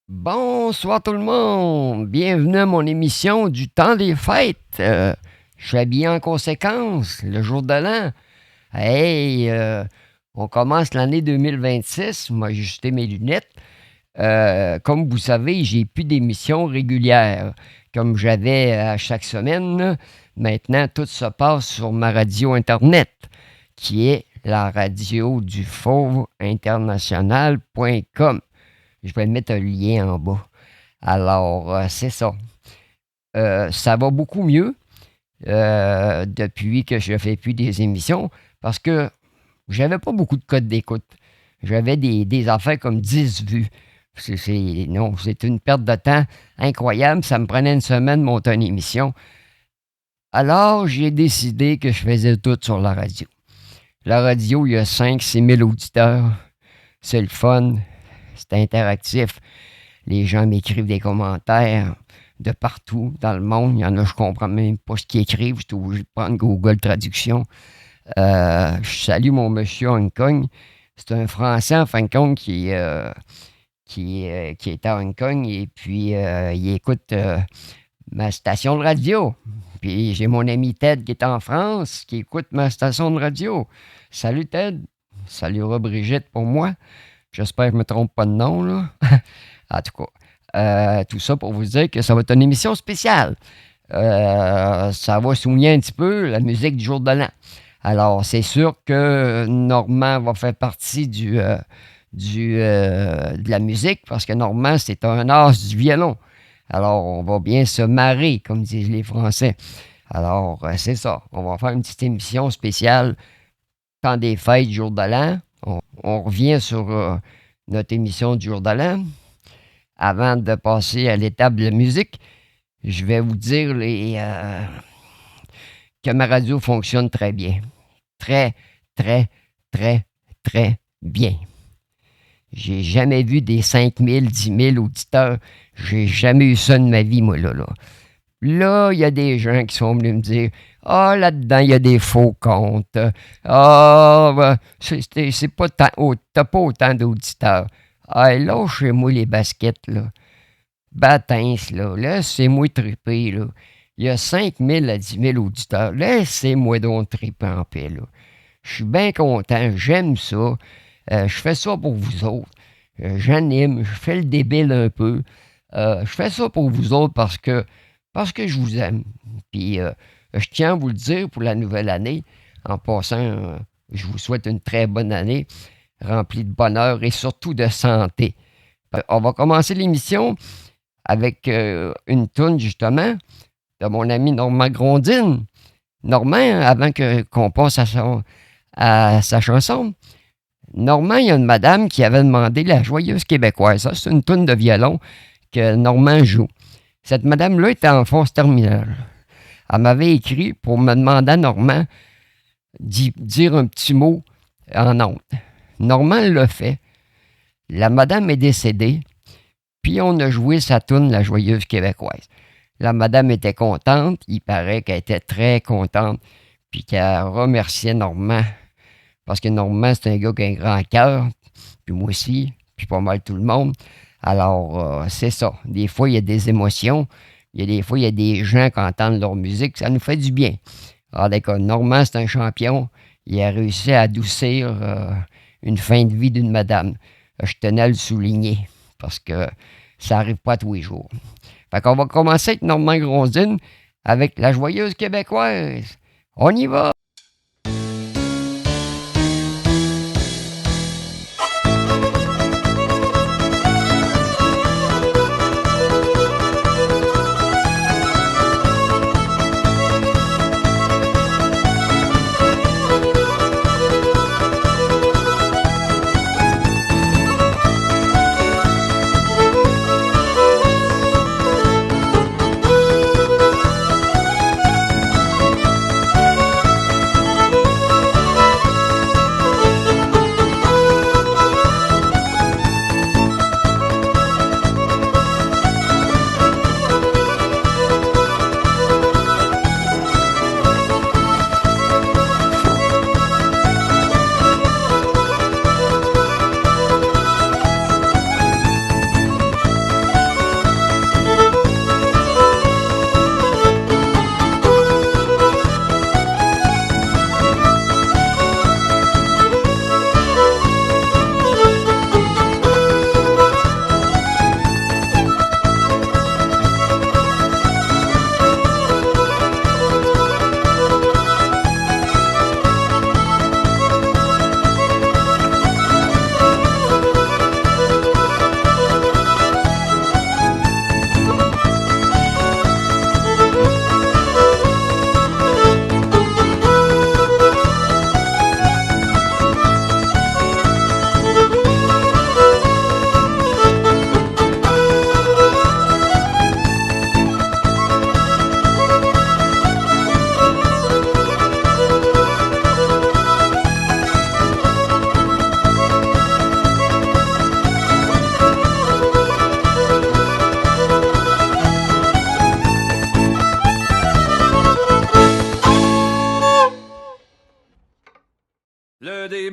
Bonsoir tout le monde, bienvenue à mon émission du temps des fêtes. Je suis habillé en conséquence, le jour de l'an. Hey, on commence l'année 2026, moi j'ai ajusté mes lunettes. Comme vous savez, j'ai plus d'émissions régulières comme j'avais à chaque semaine. Là. Maintenant, tout se passe sur ma radio Internet, qui est la radio du fauve international.com. Je vais mettre un lien en bas. Alors, c'est ça. Ça va beaucoup mieux depuis que je ne fais plus des émissions parce que j'avais pas beaucoup de codes d'écoute. J'avais des affaires comme 10 vues. Non, c'est une perte de temps incroyable. Ça me prenait une semaine de monter une émission. Alors, j'ai décidé que je faisais tout sur la radio. La radio, il y a 5-6 000 auditeurs. C'est le fun. C'est interactif. Les gens m'écrivent des commentaires de partout dans le monde. Il y en a, je comprends même pas ce qu'ils écrivent. Je suis obligé de prendre Google Traduction. Je salue mon monsieur Hong Kong. C'est un Français, en fin de compte, qui est à Hong Kong et puis il écoute ma station de radio. Puis j'ai mon ami Ted qui est en France, qui écoute ma station de radio. Salut Ted. Salut Brigitte pour moi. J'espère que je ne me trompe pas de nom, là. En tout cas, tout ça pour vous dire que ça va être une émission spéciale. Ça va souligner un petit peu la musique du jour de l'an. Alors, c'est sûr que Normand va faire partie de la musique parce que Normand, c'est un as du violon. Alors, on va bien se marrer, comme disent les Français. Alors, c'est ça. On va faire une petite émission spéciale temps des fêtes, jour de l'an. On revient sur notre émission du jour de l'an. Avant de passer à l'étape de la musique, je vais vous dire que ma radio fonctionne très bien. Très, très, très, très bien. J'ai jamais vu des 5 000, 10 000 auditeurs. J'ai jamais eu ça de ma vie, moi, là. Là, il y a des gens qui sont venus me dire « Ah, là-dedans, il y a des faux comptes. Ah, c'est pas t'as pas autant d'auditeurs. Ah, lâchez-moi les baskets, là. Batins, là. Laissez-moi triper, là. Il y a 5 000 à 10 000 auditeurs. Laissez-moi donc triper en paix, là. Je suis bien content. J'aime ça. Je fais ça pour vous autres. J'anime. Je fais le débile un peu. Je fais ça pour vous autres parce que je vous aime. Puis, je tiens à vous le dire pour la nouvelle année. En passant, je vous souhaite une très bonne année, remplie de bonheur et surtout de santé. On va commencer l'émission avec une toune, justement, de mon ami Normand Grondine. Normand, avant qu'on passe à sa chanson, Normand, il y a une madame qui avait demandé la Joyeuse Québécoise. Ça, c'est une toune de violon que Normand joue. Cette madame-là était en force terminale. Elle m'avait écrit pour me demander à Normand d'y dire un petit mot en honte. Normand l'a fait. La madame est décédée, puis on a joué sa toune, la Joyeuse Québécoise. La madame était contente, il paraît qu'elle était très contente, puis qu'elle remerciait Normand, parce que Normand, c'est un gars qui a un grand cœur, puis moi aussi, puis pas mal tout le monde. Alors, c'est ça. Des fois, il y a des émotions. Des fois, il y a des gens qui entendent leur musique. Ça nous fait du bien. Alors, d'accord, Normand, c'est un champion. Il a réussi à adoucir une fin de vie d'une madame. Je tenais à le souligner parce que ça n'arrive pas tous les jours. Fait qu'on va commencer avec Normand Grondine avec la Joyeuse Québécoise. On y va!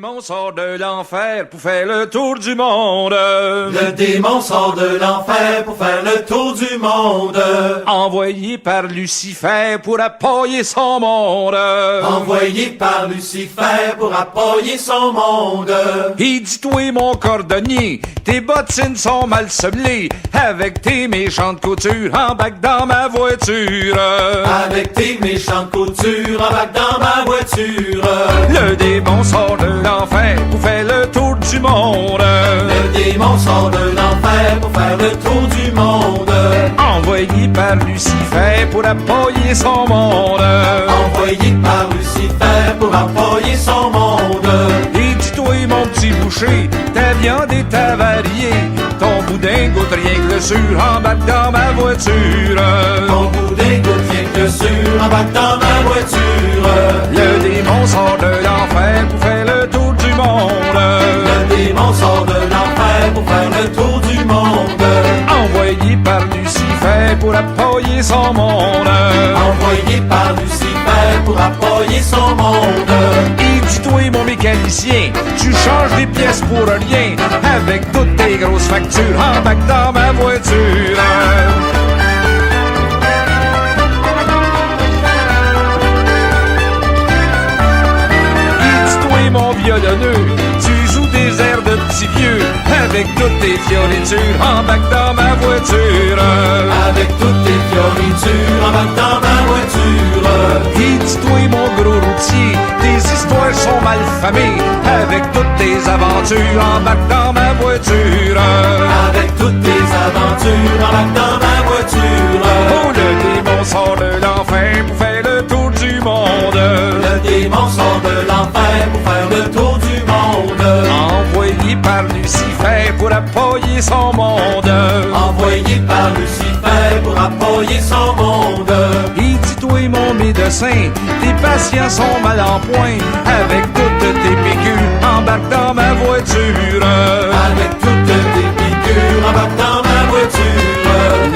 démon sort de l'enfer pour faire le tour du monde. Le démon sort de l'enfer pour faire le tour du monde. Envoyé par Lucifer pour appuyer son monde. Envoyé par Lucifer pour appuyer son monde. Il dit toi mon cordonnier, tes bottines sont mal semblées. Avec tes méchantes coutures, embarque dans ma voiture. Avec tes méchantes coutures, embarque dans ma voiture. Le démon sort de l'enfer pour faire le tour du monde. Le démon sort de l'enfer pour faire le tour du monde. Envoyé par Lucifer pour appuyer son monde. Envoyé par Lucifer pour appuyer son monde. Et dis-toi mon petit boucher, ta viande est avariée. Ton boudin goûte rien que le sur, embarque dans ma voiture. Ton boudin goûte rien que le sur, embarque dans ma voiture. Le démon sort de l'enfer pour faire le tour du monde. Le démon sort de l'enfer pour faire le tour du monde. Envoyé par Lucifer pour appuyer son monde. Envoyé par Lucifer pour appuyer son monde. Et dis-toi mon mécanicien, tu changes des pièces pour rien. Avec toutes tes grosses factures, embarque dans ma voiture. Mon violonneux, tu joues des airs de petits vieux. Avec toutes tes fioritures, embarque dans ma voiture. Avec toutes tes fioritures, embarque dans ma voiture. Et dis-toi mon gros routier, tes histoires sont mal famées. Avec toutes tes aventures, embarque dans ma voiture. Avec toutes tes aventures, embarque dans ma voiture. Oh, le démon sort de l'enfer pour faire le tour du monde. Le démon sort de l'enfer pour faire le tour du monde. Envoyé par Lucifer pour appuyer son monde. Envoyé par Lucifer pour appuyer son monde. Et dis-toi mon médecin, tes patients sont mal en point. Avec toutes tes piqûres, embarque dans ma voiture. Avec toutes tes piqûres, embarque dans ma voiture.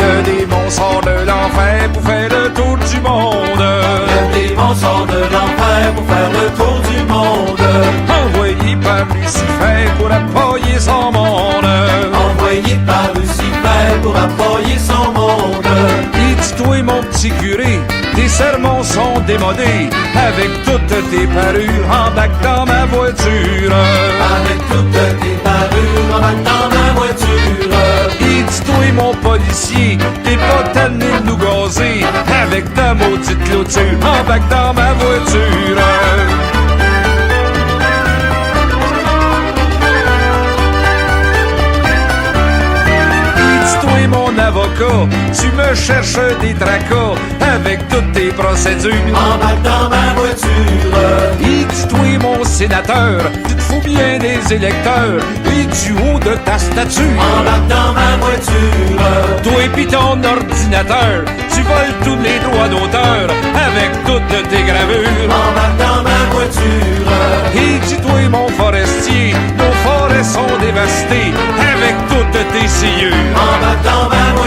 Le démon sort de l'enfer pour faire le tour du monde. Le démon sort de l'enfer pour faire le tour du monde. Envoyé par Lucifer pour appuyer son monde. Envoyé par Lucifer pour appuyer son monde. Et dis-toi mon petit curé, tes sermons sont démodés. Avec toutes tes parures, embarque dans ma voiture. Avec toutes tes parures, embarque dans ma voiture. Et dis-toi mon policier, t'es pas tanné de nous gazer. Avec ta maudite clôture, embarque dans ma voiture. Mon avocat, tu me cherches des tracas avec toutes tes procédures. Embarque dans ma voiture. Et dis-toi mon sénateur, tu te fous bien des électeurs et du haut de ta statue. Embarque dans ma voiture. Toi et pis ton ordinateur, tu voles tous les droits d'auteur avec toutes tes gravures. Embarque dans ma voiture. Et dis-toi mon forestier, nos forêts sont dévastées avec toutes tes sciures. Embarque dans ma voiture.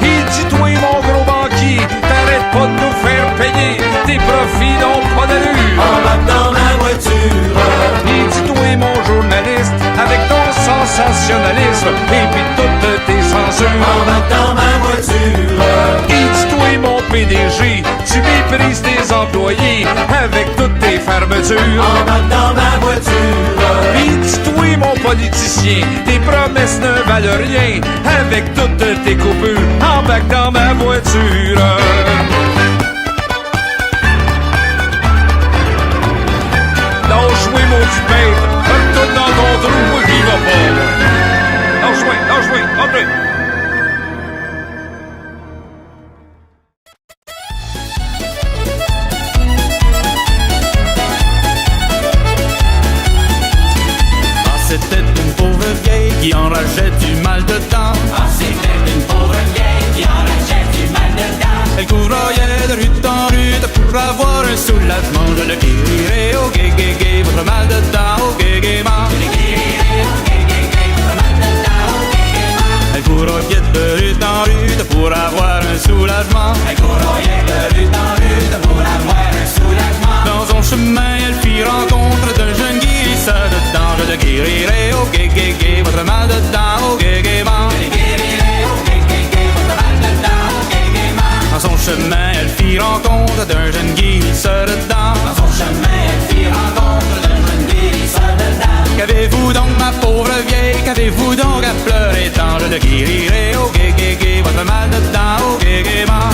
Et dis-toi mon gros banquier, t'arrêtes pas de nous faire payer, tes profits n'ont pas d'allure. Embarque dans ma voiture. Et dis-toi mon journaliste, avec ton sensationnalisme et puis toutes tes censures. Embarque dans ma voiture. Et dis-toi mon PDG, tu méprises tes employés avec toutes tes fermetures. Embarque dans ma voiture. Et dis-toi mon politicien, tes promesses ne valent rien avec toutes tes coupures. Embarque dans ma voiture. Lâche-moi mon petit père, retourne dans ton trou, moi j'y vais pas. Lâche-moi, entrez. C'était une pauvre vieille qui enrageait du mal de dents. Ah, c'était une pauvre vieille qui enrageait du mal de dents. Elle courroyait de rue en rue pour avoir un soulagement. Je le guérirai au gay gay gay, votre mal de dents au gay gay man. Je le guérirai au gay gay gay, votre mal de dents au gay gay man. Elle courroyait de rue en rue pour avoir un soulagement. Elle courroyait de rue en rue pour avoir un soulagement. Dans son chemin, elle fit rencontre d'un jeune guerrier. gay, votre mal de dents au gaiement. Dans son chemin, elle fit rencontre d'un jeune guérisseur de dents. Dans son chemin, elle fit rencontre d'un jeune guérisseur de dents. Qu'avez-vous donc, ma pauvre vieille, qu'avez-vous donc à pleurer tant? Je le guérirai au gay, votre mal de dents au gaiement.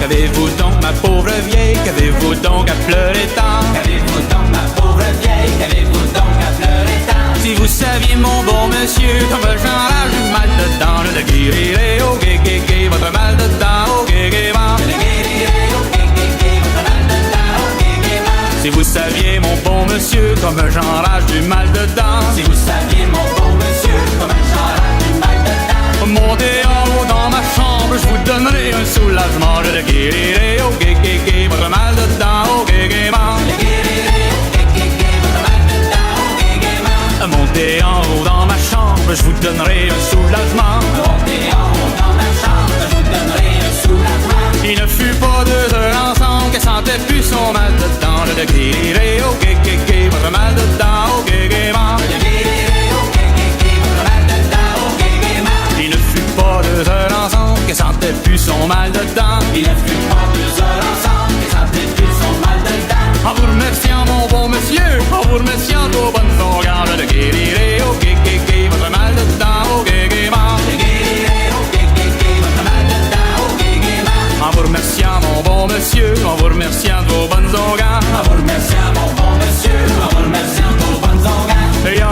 Qu'avez-vous donc, ma pauvre vieille, qu'avez-vous donc à pleurer tant? Qu'avez-vous donc, ma pauvre vieille, qu'avez-vous donc à pleurer tant? Si vous saviez, mon bon monsieur, comme j'enrage du mal de dents, je le guérirai au gay, votre mal de dents au gaiement. Je le guérirai au gay, votre mal de dents au gaiement. Si vous saviez, mon bon monsieur, comme j'enrage du mal de dents. Si vous saviez, mon bon monsieur, comme j'enrage du mal de dents. Montez en haut dans ma chambre, je vous donnerai un soulagement. Je le guérirai au gay, votre mal de dents au gaiement. Je le guérirai au gay, votre mal de dents au gaiement. Montez en haut dans ma chambre, je vous donnerai un soulagement. Montez en haut dans ma chambre, je vous donnerai un soulagement. Il ne fut pas 2 heures ensemble qu'elle sentait plus son mal de dents. Je le guérirai au gay, votre mal de dents au gaiement. Je le guérirai au gay, votre mal de dents au gaiement. Il ne fut pas 2 heures ensemble qu'elle sentait plus son mal de dents. Il ne fut pas 2 heures ensemble qu'elle sentait plus son mal de dents. En vous remerciant, mon bon monsieur, en vous remerciant vos bonnes longueurs, je le guérirai au gay, votre mal de dents au gaiement. Je le guérirai au gay, votre mal de dents au gaiement. En vous remerciant, mon bon monsieur, en vous remerciant de vos bonnes longueurs. En vous remerciant, mon bon monsieur, en vous remerciant de vos bonnes longueurs. Et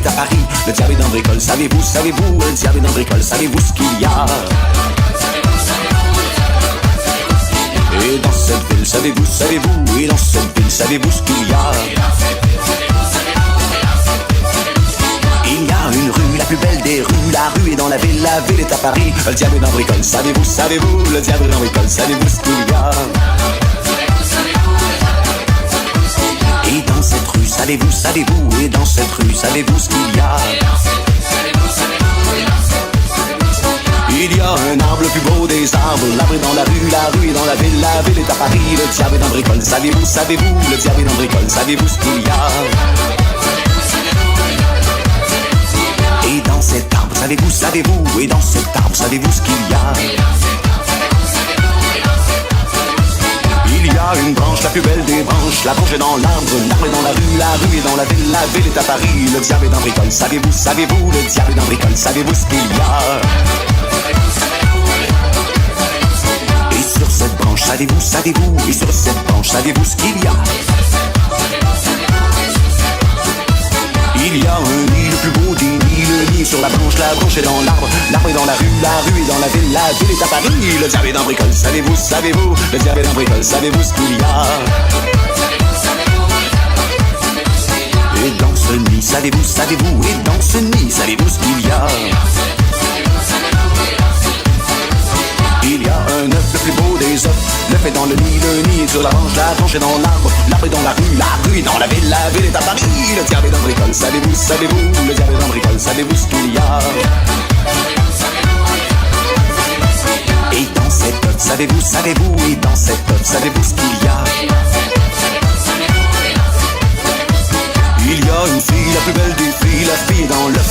est à Paris, le diable est dans Bricole. Savez-vous, savez-vous, le diable est dans Bricole. Savez-vous ce qu'il y a? Et dans cette ville, savez-vous, savez-vous, et dans cette ville, savez-vous ce qu'il y a? Il y a une rue, la plus belle des rues, la rue est dans la ville est à Paris, le diable est dans Bricole. Savez-vous, savez-vous, le diable est dans Bricole. Savez-vous ce qu'il y a? Et dans cette rue, savez-vous, savez-vous, et dans cette rue, savez-vous ce qu'il y a? Il y a un arbre le plus beau des arbres, l'arbre est dans la rue est dans la ville est à Paris, le diable est dans Bricole. Savez-vous, savez-vous, le diable est dans Bricole. Savez-vous ce qu'il y a? Et dans cet arbre, savez-vous, savez-vous, et dans cet arbre, savez-vous ce qu'il y a? Il y a une branche, la plus belle des branches, la branche est dans l'arbre est dans la rue est dans la ville est à Paris, le diable est dans Bricole. Savez-vous, savez-vous, le diable est dans Bricole. Savez-vous ce qu'il y a? Et sur cette branche, savez-vous, savez-vous, et sur cette branche, savez-vous ce qu'il y a? Il y a un nid, le plus beau des nids, le nid sur la branche est dans l'arbre est dans la rue est dans la ville est à Paris, le diable est dans Bricole. Savez-vous, savez-vous, le diable est dans Bricole. Savez-vous ce qu'il y a? Et dans ce nid, savez-vous, savez-vous, et dans ce nid, savez-vous ce qu'il y a? Il y a un œuf, le plus beau des œufs, l'œuf est dans le nid est sur la branche est dans l'arbre est dans la rue est dans la ville est à Paris, le diable est dans Bricole. Savez-vous, savez-vous, le diable est dans Bricole. Savez-vous ce qu'il y a? Et dans cet œuf, savez-vous, savez-vous, et dans cet œuf, savez-vous ce qu'il y a? Il y a une fille, la plus belle des filles, la fille est dans l'œuf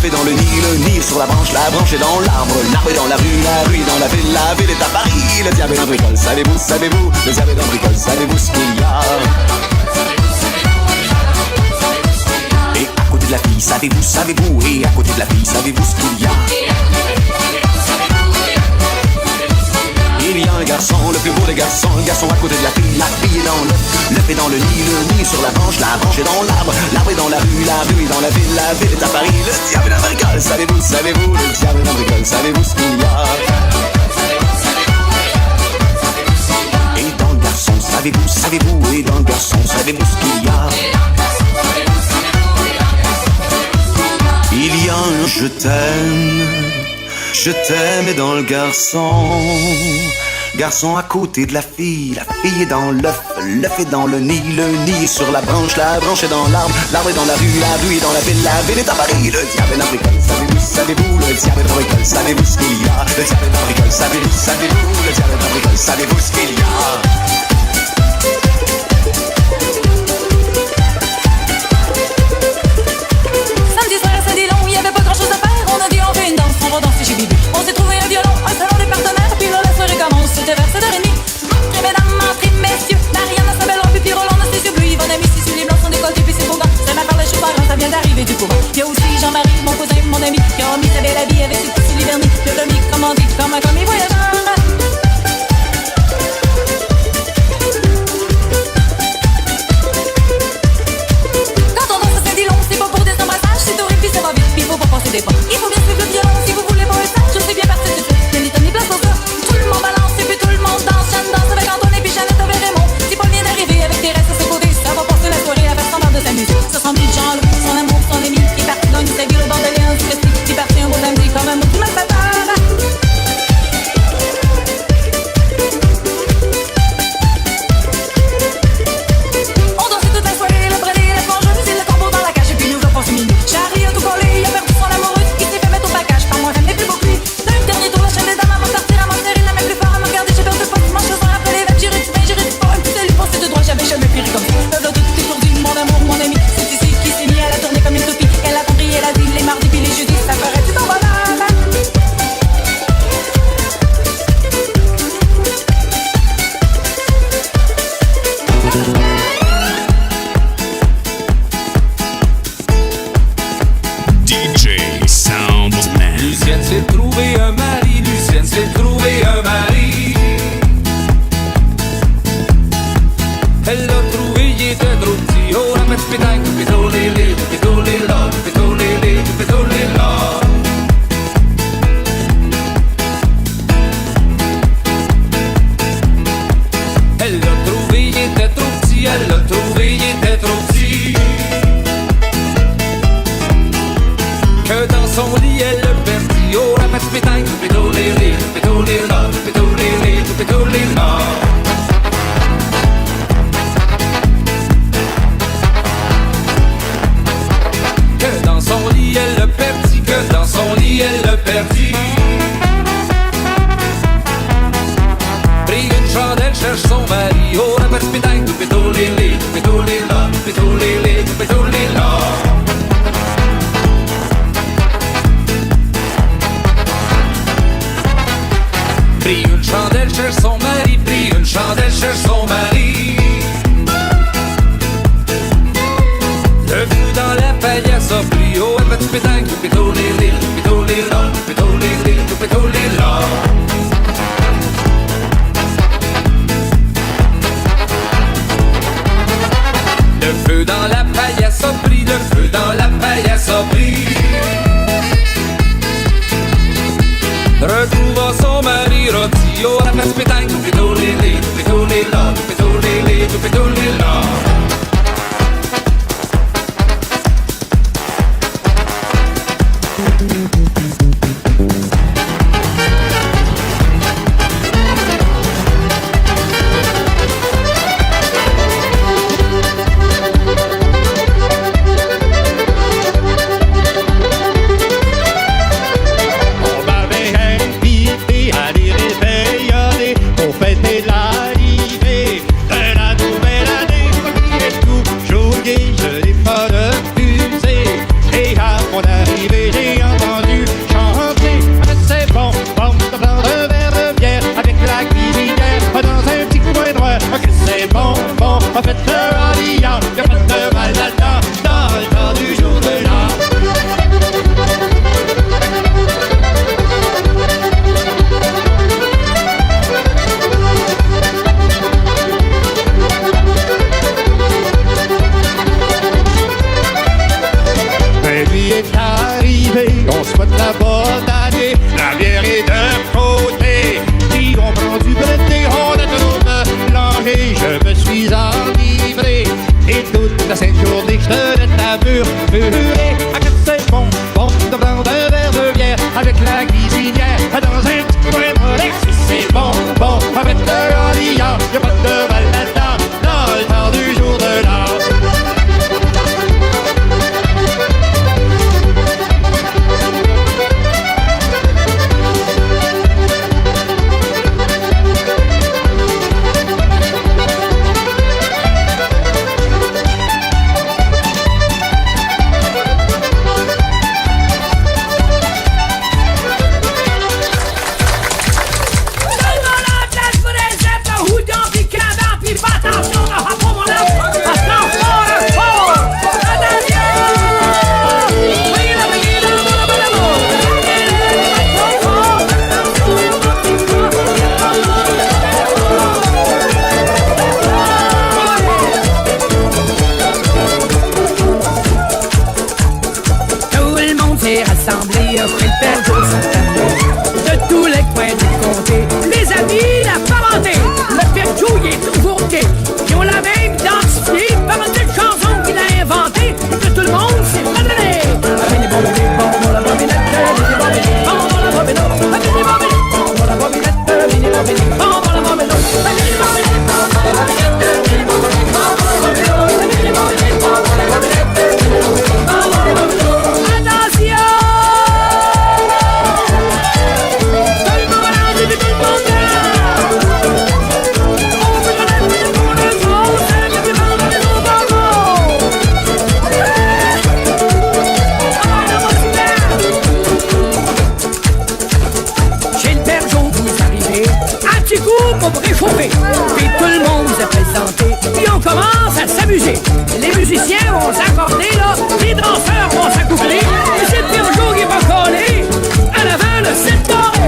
est dans le nid est sur la branche est dans l'arbre est dans la rue est dans la ville est à Paris, le diable est dans Bricole. Savez-vous, savez-vous, le diable est dans Bricole. Savez-vous ce qu'il y a? Et à côté de la fille, savez-vous, savez-vous, et à côté de la fille, savez-vous ce qu'il y a? Il y a un garçon, le plus beau des garçons, un garçon à côté de la fille est dans l'œuf est dans le nid est sur la branche est dans l'arbre est dans la rue est dans la ville est à Paris, le diable est dans Bricole. Savez-vous, savez-vous, le diable est dans Bricole. Savez-vous ce qu'il y a? Et dans le garçon, savez-vous, savez-vous, et dans le garçon, savez-vous ce qu'il y a? Il y a un je t'aime, et dans le garçon à côté de la fille est dans l'œuf est dans le nid est sur la branche est dans l'arbre est dans la rue est dans la ville est à Paris, le diable est dans Bricole. Savez-vous, savez-vous, le diable est dans Bricole. Savez-vous ce qu'il y a? Le diable est dans Bricole. Savez-vous, savez-vous, le diable est dans Bricole. Savez-vous ce qu'il y a? Samedi soir, samedi long, il y avait pas grand chose à faire. On a dit on fait une danse, on va danser chez Bibi. On s'est trouvé un violon, un salon des partenaires. Puis là la soirée commence, c'était vers 7h30. Entrez mesdames, entrez messieurs. Marianne a sa belle robe, puis Roland a ses yeux bleus. Yvonne a mis ses yeux, les blancs sont décolletés, puis c'est beau gars. C'est ma part le chauffeur, ça vient d'arriver du courant. Il y a aussi Jean-Marie, mon cousin, mon ami, qui a mis sa belle habille avec ses petits vernis. Le demi commandé comme un commis voyageur. Quand on danse, c'est dit long, c'est pas pour des embrassages, c'est horrible, puis ça va vite, puis faut pas passer des pas. Il faut bien suivre le violon si vous voulez pas un stage. Je sais bien partir tout de suite, il y a ni temps ni place pour ça. Tout le monde balance et puis tout le monde danse. Jeanne danse avec Antoine et puis Jeannette avec Raymond. Si Paul vient d'arriver avec des restes à ses côtés, ça va passer la soirée à faire semblant de s'amuser. Ce sent du Jean-Loup, son amour, son ami, qui est parti gagner sa vie au bord de Léon Stressy, qui est parti un beau samedi comme un mot tout malfaiteur. On dansait toute la soirée, le bredé, la plongeuse et le corbeau dans la cage, et puis nous a passé minuit. Charlie a tout collé, il a perdu son amoureuse, il s'est fait mettre au bagage par moi, j'aime les plus beaux cuits. D'un dernier tour, la chaîne des dames avant de partir à m'enterrer, la même plus fort à me regarder, j'ai perdu pas de manche, sans rappeler les vagues, j'irai du pain, j'irai du fort, un petit salut pensé de droit, j'avais jamais pire comme ça. Peuple tout étourdi, mon amour, mon ami, c'est ici qui s'est mis à la tournée comme une toupie. Elle a compris, elle a dit, les mardis puis les jeudis, ça ferait du bon bonheur. DJ Soundman. Lucienne s'est trouvé un mari, Lucienne s'est trouvé un mari. Elle l'a trouvé, il était trop petit. Oh, la mettre pétanque, pétolé, pétolé, là, pétolé, dans la paille assombrie. Retrouva son mari rôti, oh la place pétanque, tout fait tourner les, tout fait tourner là, tout fait tourner les, tout fait tourner là. Les musiciens vont s'accorder, là, les danseurs vont s'accoupler, et c'est le pire jour qui va coller à l'avant le 7 doré.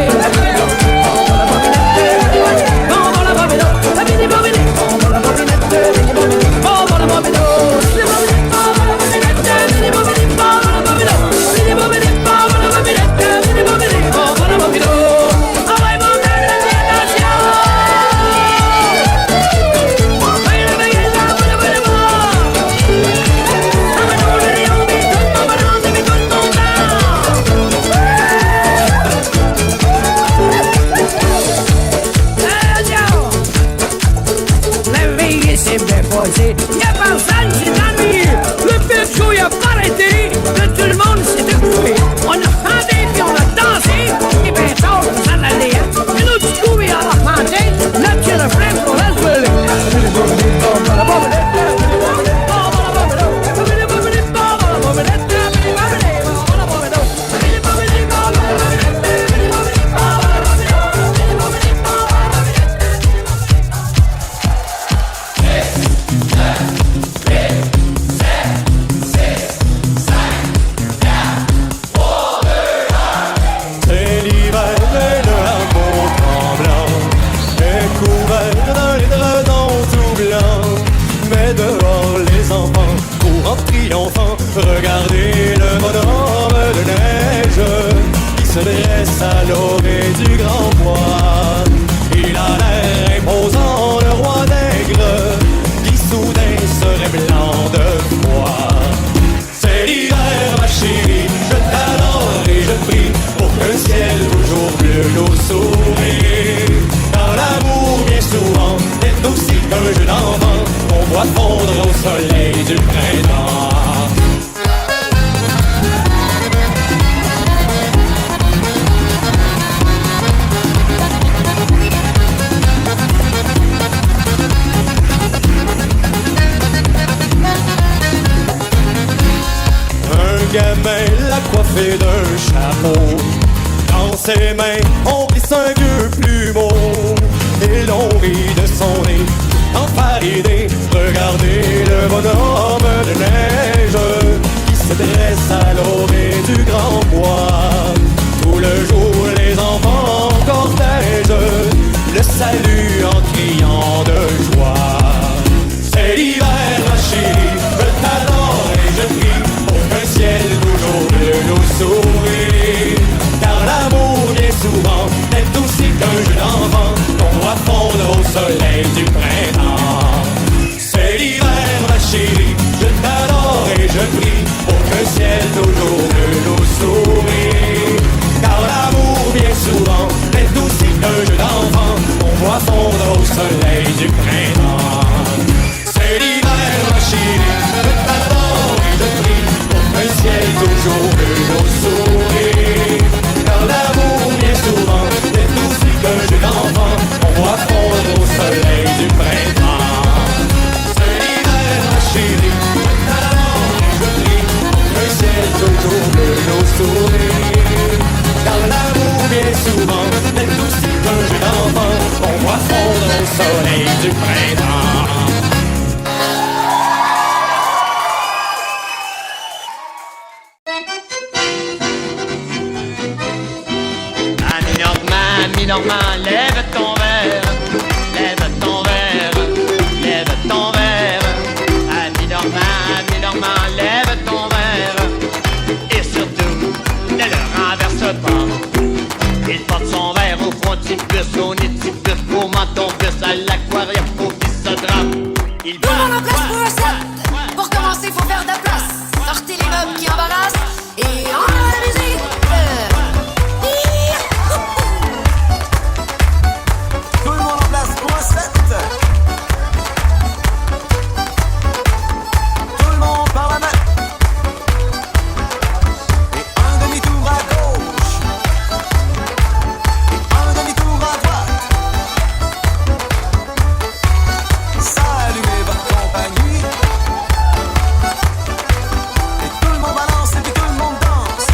Il y a personne qui s'est ennuyé. Le pire show, il a pas arrêté. Tout le monde s'est occupé. On a chanté puis on a dansé. Et bien tard, ça allait. Et nous, du coup, il a chanté. Notre petit refrain pour la jouer. soleil du printemps. Un gamin l'a coiffé d'un chapeau. Dans ses mains, on glisse un vieux plumeau. Et l'on rit de son nez, enfaridé. Regardez le bonhomme de neige qui se dresse à l'orée du grand bois. Tout le jour, les enfants en cortège le saluent en criant de joie. C'est l'hiver, ma chérie, je t'adore et je prie pour qu'un ciel toujours bleu nous sourit. Car l'amour, bien souvent, est aussi qu'un jeu d'enfant qu'on voit fondre au soleil du printemps. C'est l'hiver, ma chérie, je t'adore et je prie pour qu'un ciel toujours bleu nous sourit. Car l'amour, bien souvent, est aussi qu'un jeu d'enfant qu'on voit fondre au soleil du printemps. C'est l'hiver, ma chérie, je t'adore et je prie pour qu'un ciel toujours bleu nous sourit. Car l'amour, bien souvent, est aussi qu'un jeu d'enfant qu'on voit fondre au soleil du printemps. C'est l'hiver, ma chérie, je t'adore et je prie pour qu'un ciel toujours bleu nous sourit. Car l'amour, bien souvent, est aussi qu'un jeu d'enfant qu'on voit fondre au soleil du printemps. Normand, lève ton verre, lève ton verre, lève ton verre. Ami Normand, lève ton verre. Et surtout, ne le renverse pas. Il porte son verre au frontibus, au nitibus, au menton-bus, à l'aquarium, au visodrome. Il Tout le monde en place pour un set. Pour commencer, faut faire de la place. Sortez les meubles qui embarrassent et en la musique. Tout le monde en place pour un set. Tout le monde par la main. Et un demi-tour à gauche. Et un demi-tour à droite. Saluez votre compagnie. Et tout le monde balance et puis tout le monde danse.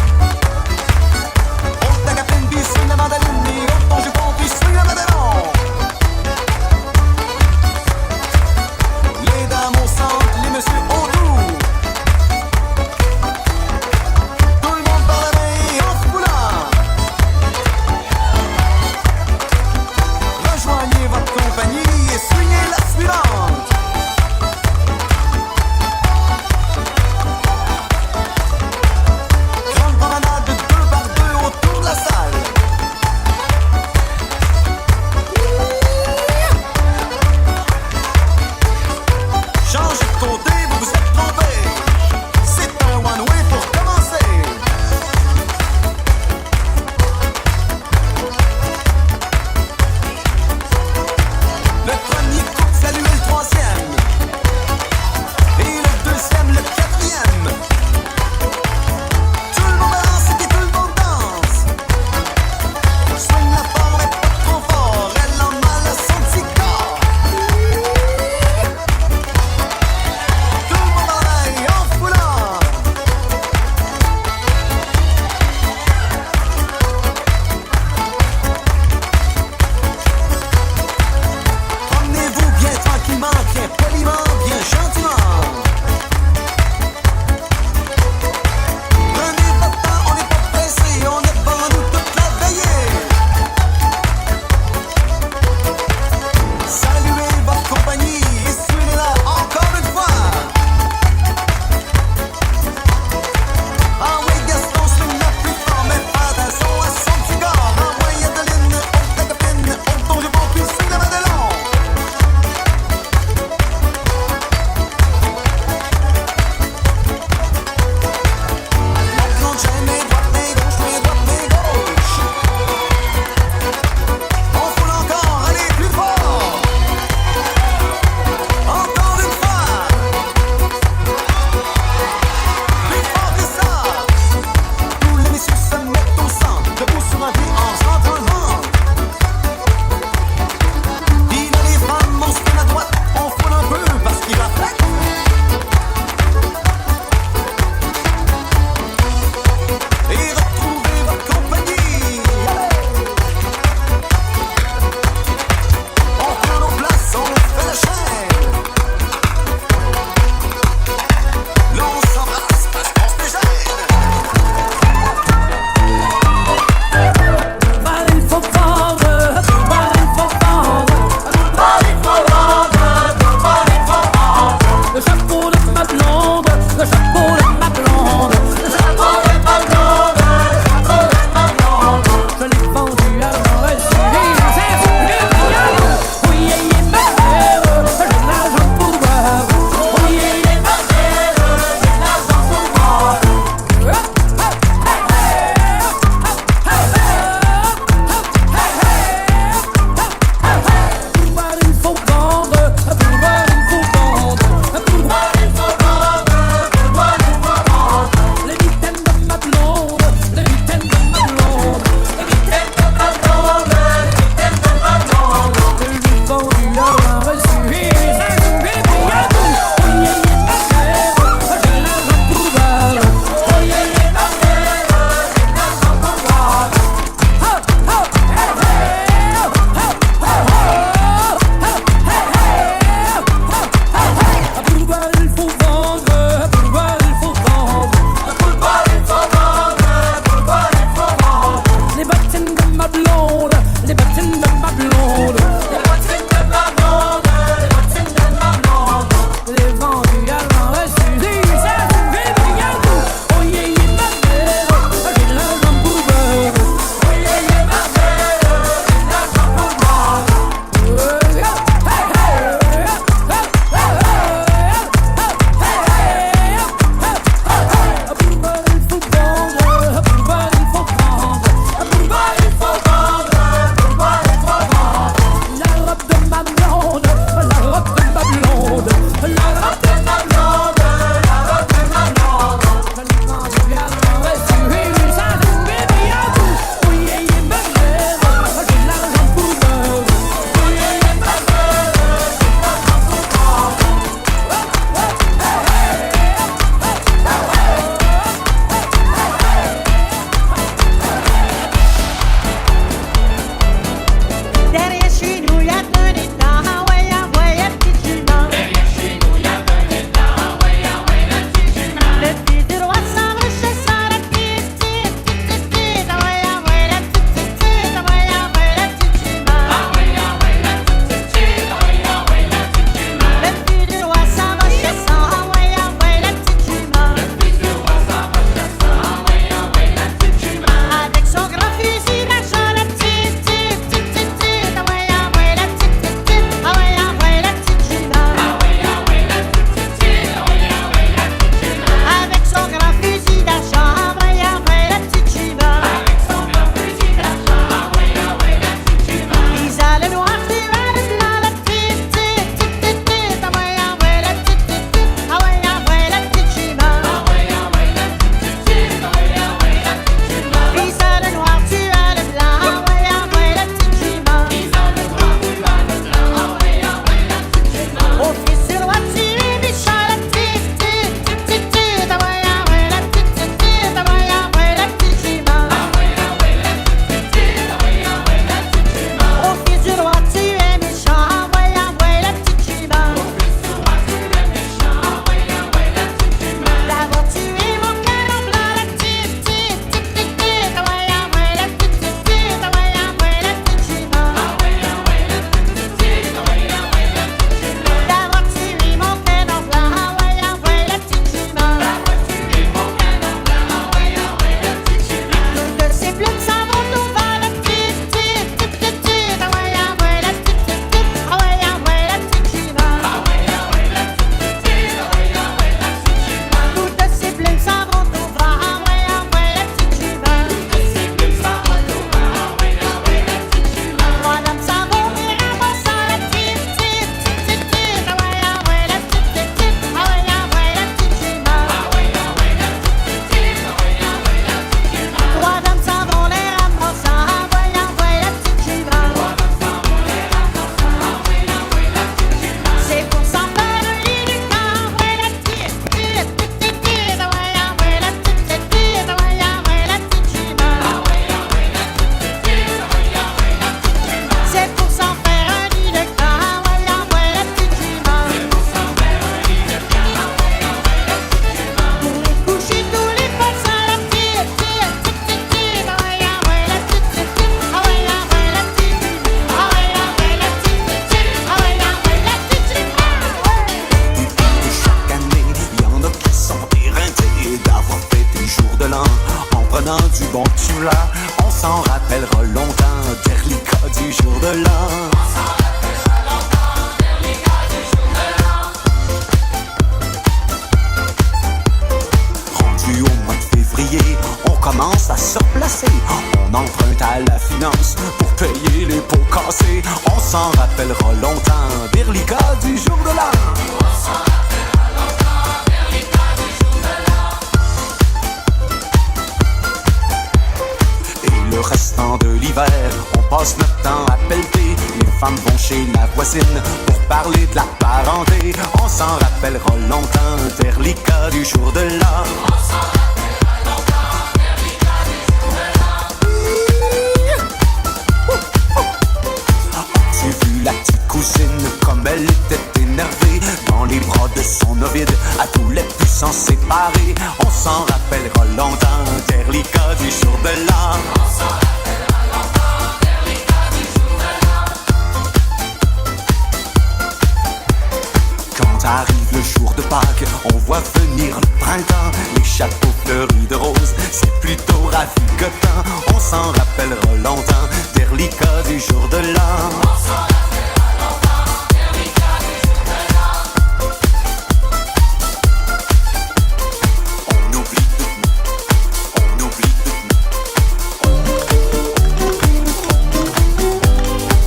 bon tue-là. On s'en rappellera longtemps, Derlica du jour de l'an. On s'en rappellera longtemps, Derlica du jour de l'an. Rendu au mois de février, on commence à se replacer. On emprunte à la finance pour payer les pots cassés. On s'en rappellera longtemps, Derlica du jour de l'an. On s'en rappellera longtemps, Derlica du jour de l'an. Et le restant de l'hiver, on passe notre temps à pelleter. Les femmes vont chez la voisine pour parler de la parenté. On s'en rappellera longtemps, Derlica du jour de l'an. On s'en rappellera longtemps, Derlica du jour de l'an. As-tu vu la petite cousine comme elle était énervée? Dans les bras de son Ovide, à tous les puissants séparés. On s'en rappellera longtemps, Derlica du jour de l'an. On s'en rappellera longtemps, Derlica du jour de l'an. Quand arrive le jour de Pâques, on voit venir le printemps. Les chapeaux fleuris de roses, c'est plutôt ravigotant. On s'en rappellera longtemps, Derlica du jour de l'an. On s'en rappellera longtemps, Derlica du jour de l'an. On oublie tout, on oublie tout.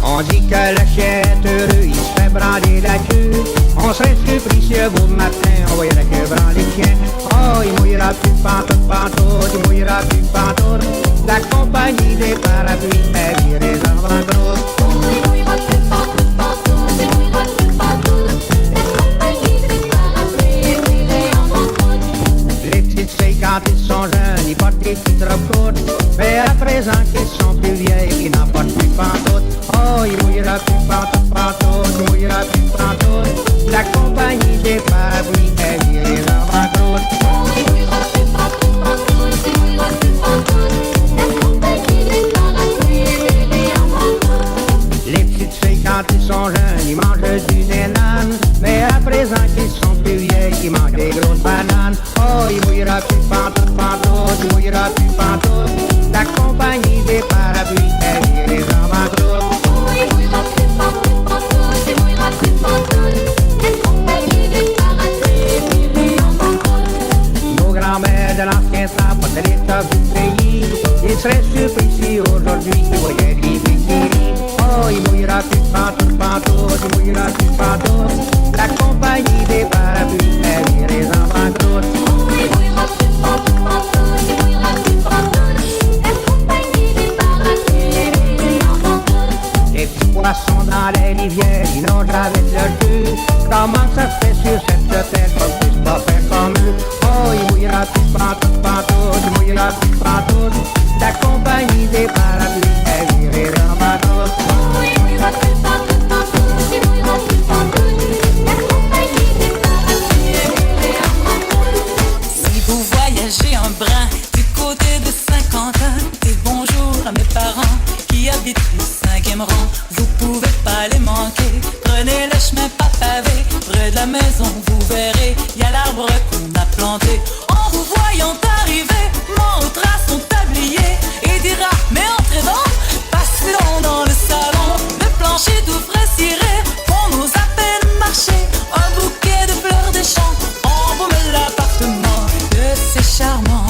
On dit que le chien est heureux, il se fait branler la queue. On serait surpris si un beau matin, on voyait la queue branler le chien. Oh, il mouillera plus pantoute, pantoute, il mouillera plus pantoute. La compagnie des parapluies fait virer les enfants gros. Il mouillera plus pantoute, pantoute, il mouillera plus pantoute. La compagnie des parapluies fait virer les enfants gros. Les petites filles quand ils sont jeunes, ils portent des petites robes courtes. Mais à présent qu'ils sont plus vieilles, ils n'en portent plus pantoute. Oh, il mouillera plus pantoute, pantoute, il mouillera plus pantoute. La compagnie des parapluies fait virer les enfants gros. Il mouillera plus pantoute, pantoute, il mouillera plus pantoute. La compagnie des parapluies fait virer les enfants gros. Les petites filles quand ils sont jeunes, ils mangent du nénane. Mais à présent qu'ils sont plus vieilles, ils mangent des grosses bananes. Oh, il mouillera plus pantoute, pantoute, il mouillera plus pantoute. La compagnie des parapluies fait virer les enfants gros. Il mouillera plus pantoute, pantoute, il mouillera plus pantoute. La compagnie des parapluies fait virer les enfants gros. Nos grands-mères de l'ancien temps portaient les tops du pays. Ils seraient surpris si aujourd'hui ils voyaient les bikinis. Oh, il mouillera plus pantoute, pantoute, il mouillera plus pantoute. La compagnie des parapluies fait virer les enfants gros. Il mouillera plus pantoute, pantoute, il mouillera plus pantoute. La compagnie des parapluies fait virer les enfants gros. Les petits poissons dans les rivières, ils nagent avec leur queue. Comment ça se fait sur cette terre qu'on puisse pas faire comme eux? Oh, il mouillera plus pantoute, pantoute, il mouillera plus pantoute. La compagnie des parapluies fait virer les enfants gros. Il mouillera plus pantoute, pantoute, il mouillera plus pantoute. La compagnie des parapluies fait virer les enfants gros. Si vous voyagez un brin du côté de Saint-Quentin, dites bonjour à mes parents qui habitent le 5e rang. Vous pouvez pas les manquer, prenez le chemin pas pavé. Près de la maison vous verrez, y a l'arbre qu'on a planté. En vous voyant arriver, montrera son tablier et dira mais entrez donc, passez donc dans le salon. Le plancher tout frais ciré, on n'ose à peine marcher. Un bouquet de fleurs des champs embaume l'appartement. Que c'est charmant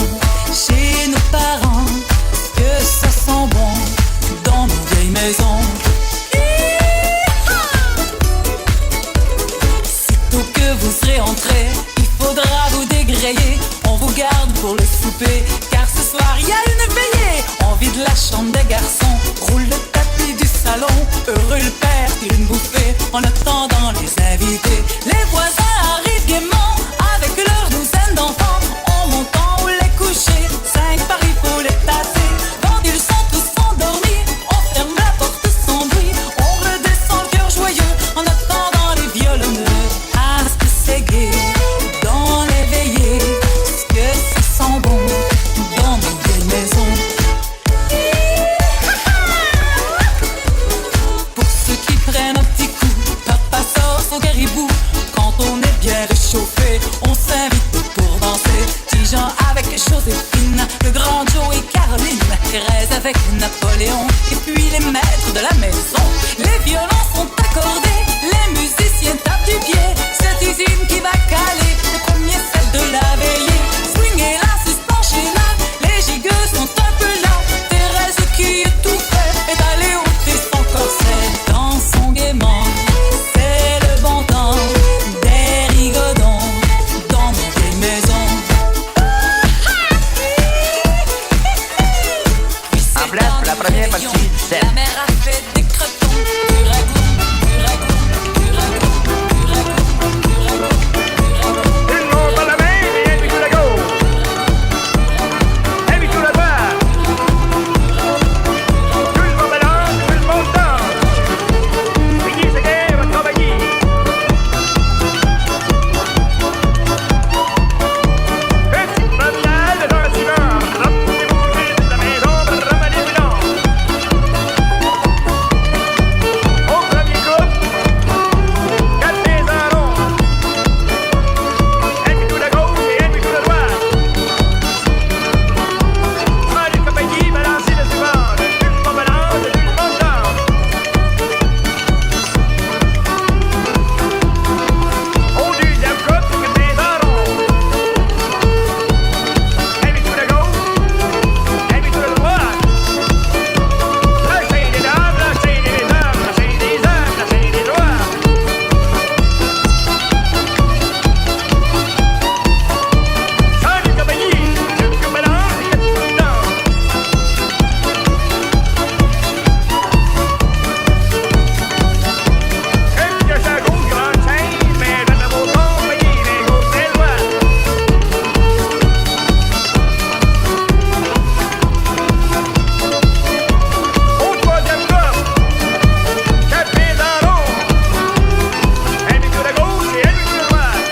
chez nos parents, que ça sent bon dans nos vieilles maisons. Sitôt que vous serez entrés, il faudra vous dégrayer. On vous garde pour le souper, car ce soir y a une veillée. On vide la chambre des garçons, roule le tapis du salon. Heureux le père tire une bouffée en attendant les invités. Les voisins arrivent gaiement avec leur douzaine d'enfants. En montant ou les coucher, 5 paris pour les tasser. Quand ils sont tous endormis, on ferme la porte sans bruit. On redescend le cœur joyeux en attendant les violonneux. Ah, ce que c'est gai dans les veillées, ce que ça sent bon dans nos vieilles maisons. Pour ceux qui prennent un petit coup, papa sort son caribou. Quand on est bien réchauffé, on s'invite pour danser. Petit Jean avec Joséphine, le grand Joe et Caroline. Thérèse avec Napoléon, et puis les maîtres de la maison. Les violons sont accordés, les musiciens tapent du pied. Cette usine qui va caler les premiers sets de la veillée. Swing est là, suspenché là, les gigueux sont un peu là. Thérèse qui est tout fait est allée ôter son corset. Dansons gaiement, c'est le bon temps des rigodons dans nos vieilles maisons. En place pour la première partie du set. La mer a fait des cretons, du ragoût, du ragoût, du ragoût, du ragoût, du ragoût, du ragoût. Tout le monde par la main, et puis tout la gauche. Et puis tout la droite. Tout le monde balance, tout le monde danse. Payez ce qu'est votre compagnie. Petite promenade dans le ciment. Rappelez-vous de la maison, ramenez du nom. Au premier coup, 4 pieds en rond. Un puis tout la gauche et un puis tout la droite. Mal et compagnie, balancez le suivant. Tout le monde balance, tout le monde danse. Au deuxième coup, 4 pieds en rond. Un puis tout la gauche, un puis tout la droite. Lâchez des dames, lâchez des hommes, lâchez des hommes, lâchez des droits. Sans une compagnie, tout le balance et tout le danse. Une que ça gauche, grande chaîne, mais dans la vos compagnies, les gauches, les droites. Au troisième groupe, 4 pieds en rond. Un puis tout la gauche et un puis tout la droite.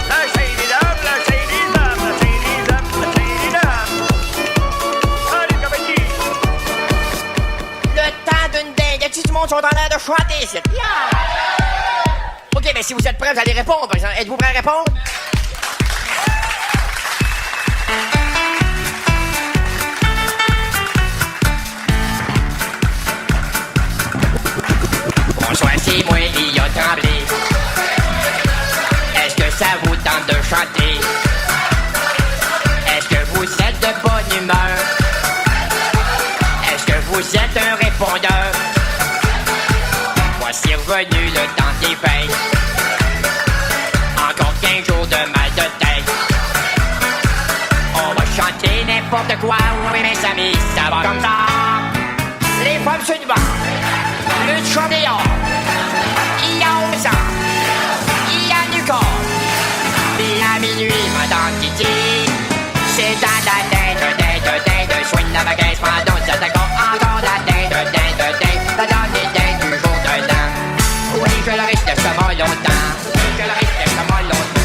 Lâchez des dames, lâchez des hommes, lâchez des hommes, lâchez des dames. Sans une compagnie. Le temps d'une dingue. Y'a-tu du monde qui sont en l'air de chanter ici? Ok, mais si vous êtes prêts, vous allez répondre, par exemple. Êtes-vous prêts à répondre? Bonsoir, c'est moi, il a tremblé. Est-ce que ça vous tente de chanter? Est-ce que vous êtes de bonne humeur? Est-ce que vous êtes un répondeur? Voici revenu le temps des fêtes. Encore 15 jours de mal de tête. On va chanter n'importe quoi, oui mes amis, ça va comme ça. Les femmes sur le banc, le chant dehors. Il y a 11 ans, il y a du corps. Puis à minuit, madame Titi, c'est dans la dinde, swing la baguette, pendant ça d'accord, encore la dinde, la dinde du jour de l'an. Oui, je le risque de ça longtemps, je le risque de ça longtemps.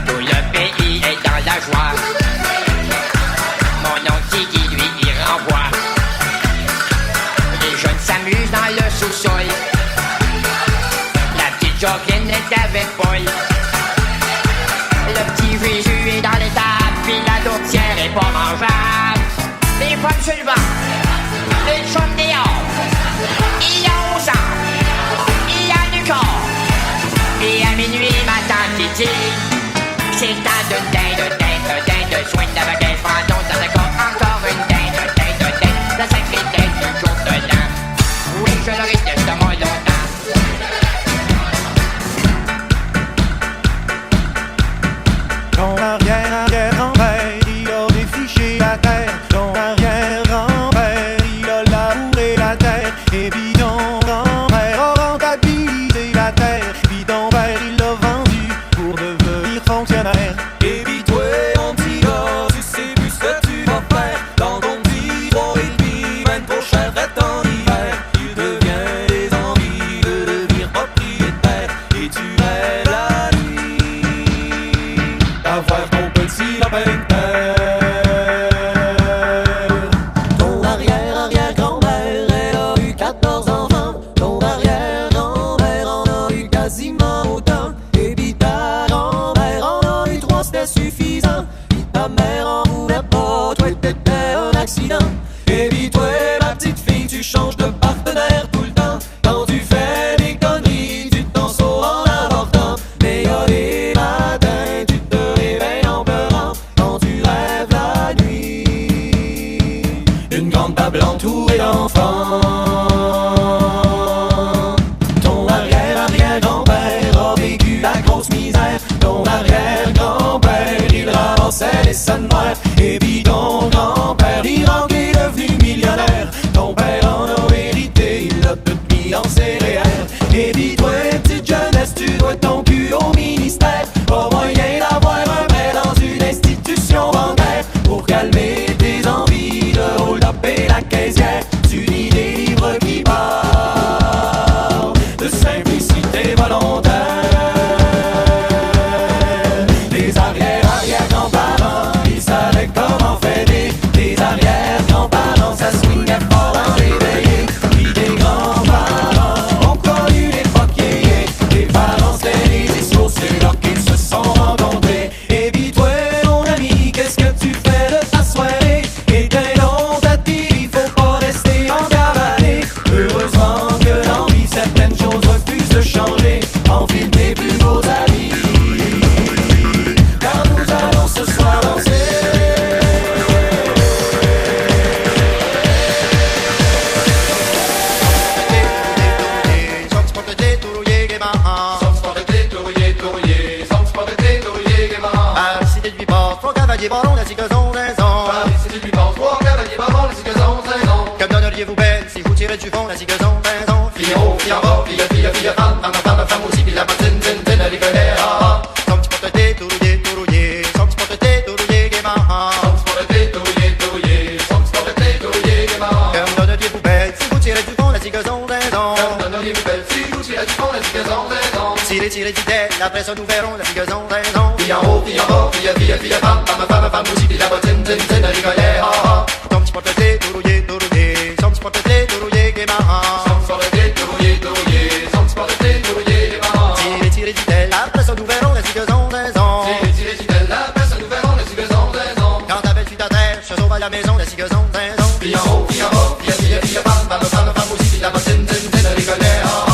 Tout le pays est dans la joie. Mon oncle Titi, lui, il renvoie. Les jeunes s'amusent dans le sous-sol. La petite Jocelyne est avec Paul. Le petit Jésus est dans les tables, puis la tourtière est pas mangeable. Les femmes sur le banc, le chum dehors. Il y a 11 ans, il y a du corps. Et à minuit, ma tante Titi, c'est le temps d'une dinde, swing la baguette, pendant ça d'accord, encore une dinde, la sacrée dinde du jour de l'an. Oui, je le risque de ça longtemps. Ton arrière-arrière-grand-père, il a défriché la terre. Ton arrière-grand-père, il a labouré la terre. Et puis ton grand-père a rentabilisé la terre. Puis ton père, il l'a vendu pour devenir fonctionnaire. Et puis toi, petite jeunesse, tu dois ton cul au ministère. Pas moyen d'avoir un prêt dans une institution bancaire. Pour calmer tes envies de hold-up et la caissière, tu lis des livres qui parlent de simplicité volontaire. Les arrière-arrière-grands-parents, ils savaient comment fêter. Les arrière-grands-parents, ça swingait fort en réveillé. Puis des grands-parents ont connu l'époque yéyé. Les parents c'était les issours, c'est là qu'ils se sont rencontrés. Et puis toi, mon ami, qu'est-ce que tu fais de ta soirée? Éteins donc ta TV, faut pas rester en cavalier. Heureusement que dans vie, certaines choses refusent de changer. Enfile tes plus beaux habits, car nous allons ce soir danser. Baron, la cigazon raison. Paris, du bon soir, cavalier baron, la cigazon raison. Que donneriez-vous belle si vous tirez du fond, la cigazon raison? Fille en haut, fille en bas, fille, femme aussi, puis la patine, elle les connaît, ah. Son petit porte-thé, tout rouillé, son petit porte-thé, tout rouillé, gaiement. Son petit porte-thé, tout rouillé, son petit porte-thé, tout rouillé, gaiement. Que donneriez-vous belle si vous tirez du fond, la cigazon raison? Que donneriez-vous belle si vous tirez du fond, la cigazon raison? Tirez du tête, après ça nous verrons, la cigazon raison. Fille en haut, fille en bas, fille, femme aussi, puis la bottine, elle rigolait, ah ah. Son petit porte-thé, tout rouillé, son petit porte-thé, tout rouillé, gaiement. Son petit porte-thé, tout rouillé, son petit porte-thé, tout rouillé, gaiement. Tirez du tel, après ça nous verrons la cigazon raison. Tirez du tel, après ça nous verrons la cigazon raison. Quand ta belle fuite à terre, je sauve à la maison, la cigazon raison. Puis en haut, puis en bas, fille, femme aussi, puis la bottine, elle rigolait, ah ah.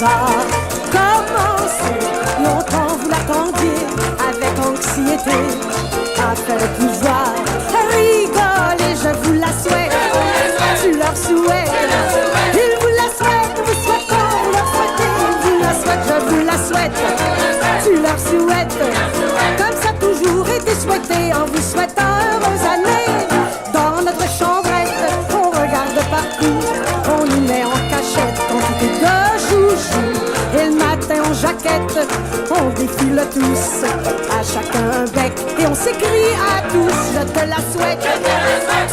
va commencer. Longtemps vous l'attendiez avec anxiété, afin de pouvoir rigoler. Je vous la souhaite, tu leur souhaites, ils vous la souhaitent, vous souhaitons, vous leur souhaitez, ils vous la souhaitent, je vous la souhaite, tu leur souhaites, comme ça a toujours été souhaité, en vous souhaitant heureuse année. Dans notre chambrette, on regarde partout, on y met en cachette, on tout est de joujou, et le matin on jaquette, on défile tous, à chacun un bec, et on s'écrie à tous, je te la souhaite,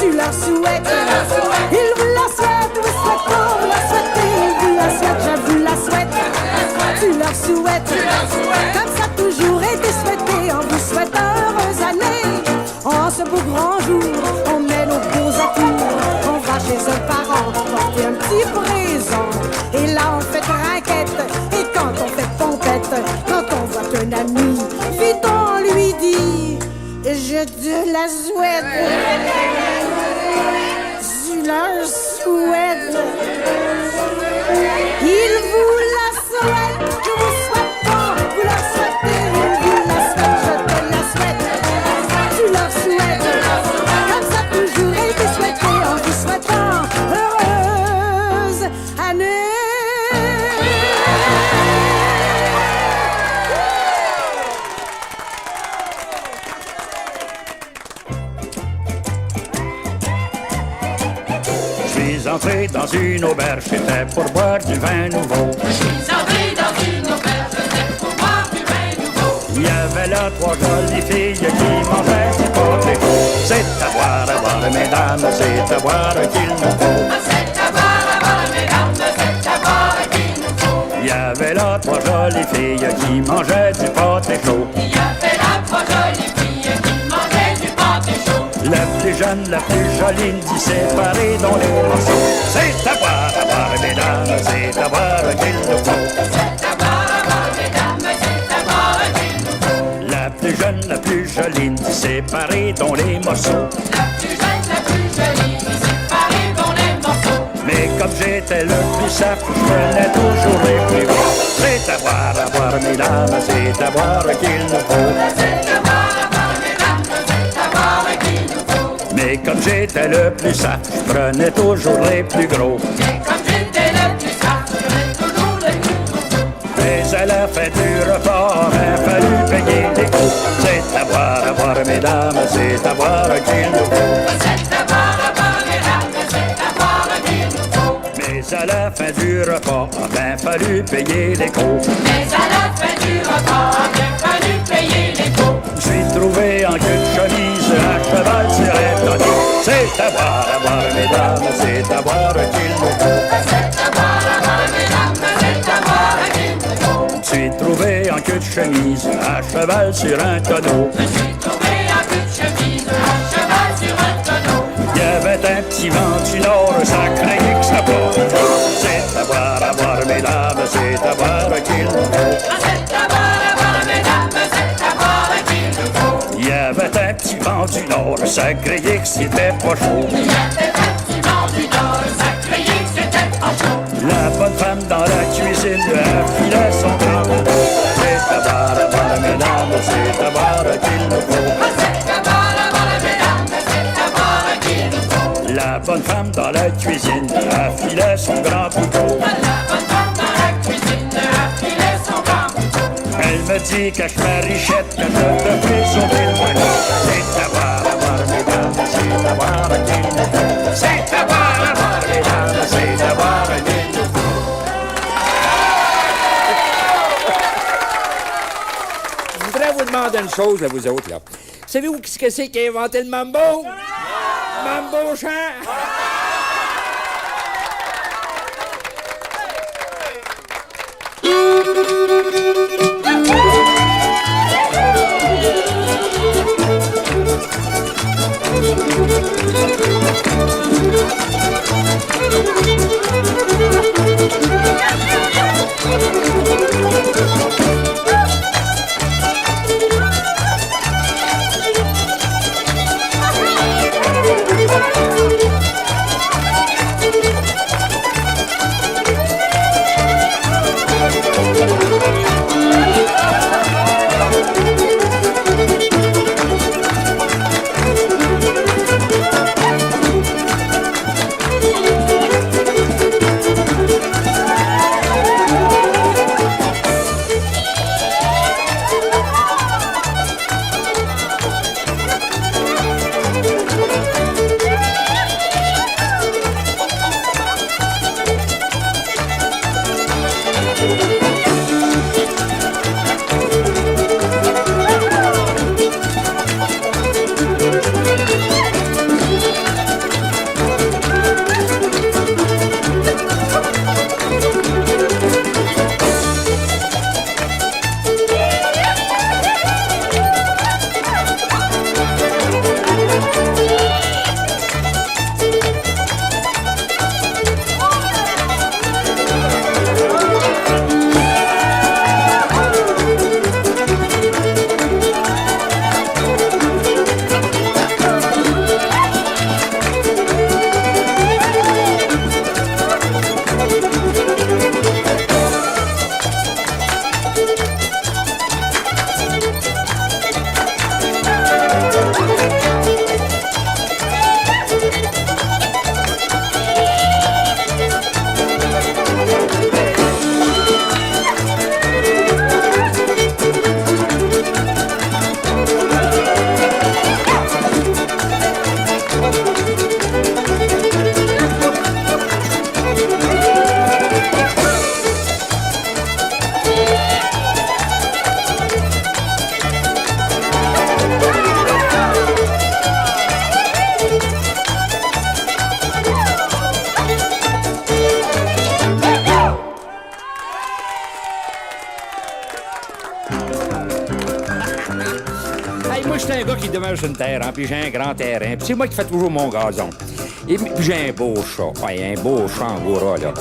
tu la souhaites, ils vous la souhaitent, vous souhaitons, vous la souhaitez, ils vous la souhaitent, je vous la souhaite, tu leur souhaites, comme ça a toujours été souhaité, en vous souhaitant heureuse année. En ce beau grand jour, on met nos beaux atours, on va chez un parent porter un petit présent, et là on fait trinquette, et quand on fait pompette, quand on voit qu'un ami, vite on lui dit, je te la souhaite, tu la souhaites, il vous la souhaite, je vous souhaite pas, vous la souhaitez, il vous la souhaite, je te la souhaite, tu leur souhaites, comme ça a toujours été souhaité, en vous souhaitant heureuse année. Je suis entré dans une auberge, c'était pour boire du vin nouveau. Je suis entré dans une auberge, c'était pour boire du vin nouveau. Il y avait là 3 jolies filles qui mangeaient du potato. C'est à boire, mesdames, c'est à boire qu'il nous faut. C'est à boire, mesdames, c'est à boire qu'il nous faut. Il y avait là 3 jolies filles qui mangeaient du potato. Il y avait là 3 jolies filles qui mangeaient du pâté chaud. La plus jeune, la plus jolie, dit séparée dans les morceaux. C'est à boire, mesdames, c'est à boire qu'il nous faut. C'est à boire, mesdames, c'est à boire qu'il nous faut. La plus jeune, la plus jolie, dit séparée dans les morceaux. La plus jeune, la plus jolie, séparée dans les morceaux. Mais comme j'étais le plus saf, je prenais toujours les plus gros. C'est à boire, mesdames, c'est à boire qu'il nous faut. C'est à boire, mesdames, c'est à boire qu'il nous faut. Mais comme j'étais le plus saf, je prenais toujours les plus gros. Mais comme j'étais le plus saf, je prenais toujours les plus gros. Mais à la fin du repas, il a fallu payer les coups. C'est à boire, mesdames, c'est à boire qu'il nous faut. C'est à boire, mesdames, c'est à boire qu'il nous faut. Mais à la fin du repas, il a fallu payer les coups. Mais à la fin du repas, il a fallu payer les coups. Je suis trouvé en queue de chemise, à cheval sur un tonneau. C'est à boire, mesdames, c'est à boire qu'il nous faut. C'est à boire, mesdames, c'est à boire qu'il nous faut. Je suis trouvé en queue de chemise, à cheval sur un tonneau. Je suis trouvé en queue de chemise, à cheval sur un tonneau. Il y avait un petit vent du nord, ça craignait que ça plombe. C'est à boire, mesdames, c'est à boire qu'il nous faut. C'est à boire, mesdames, c'est à boire qu'il nous faut. Il y avait un petit vent du nord, ça criait que c'était pas chaud. Il y avait un petit vent du nord, ça criait que c'était pas chaud. La bonne femme dans la cuisine, elle filait son grand couteau. C'est à boire, mesdames, c'est à boire qu'il nous faut. C'est à boire, mesdames, c'est à boire qu'il nous faut. La bonne femme dans la cuisine, elle filait son grand couteau. La bonne femme dans la cuisine, elle filait son grand couteau. Elle me dit que je m'arichette, que je te fais sauver le moineau. C'est à boire, mesdames, c'est à boire qu'il nous faut. C'est à boire, mesdames, c'est à boire qu'il nous faut. Je voudrais vous demander une chose à vous autres, là. Savez-vous ce que c'est qui a inventé le mambo? Mambo chant! Thank you. moi, je suis un gars qui demeure sur une terre, hein, puis j'ai un grand terrain, puis c'est moi qui fais toujours mon gazon. Et puis j'ai un beau chat, ouais, un beau chat angora, là.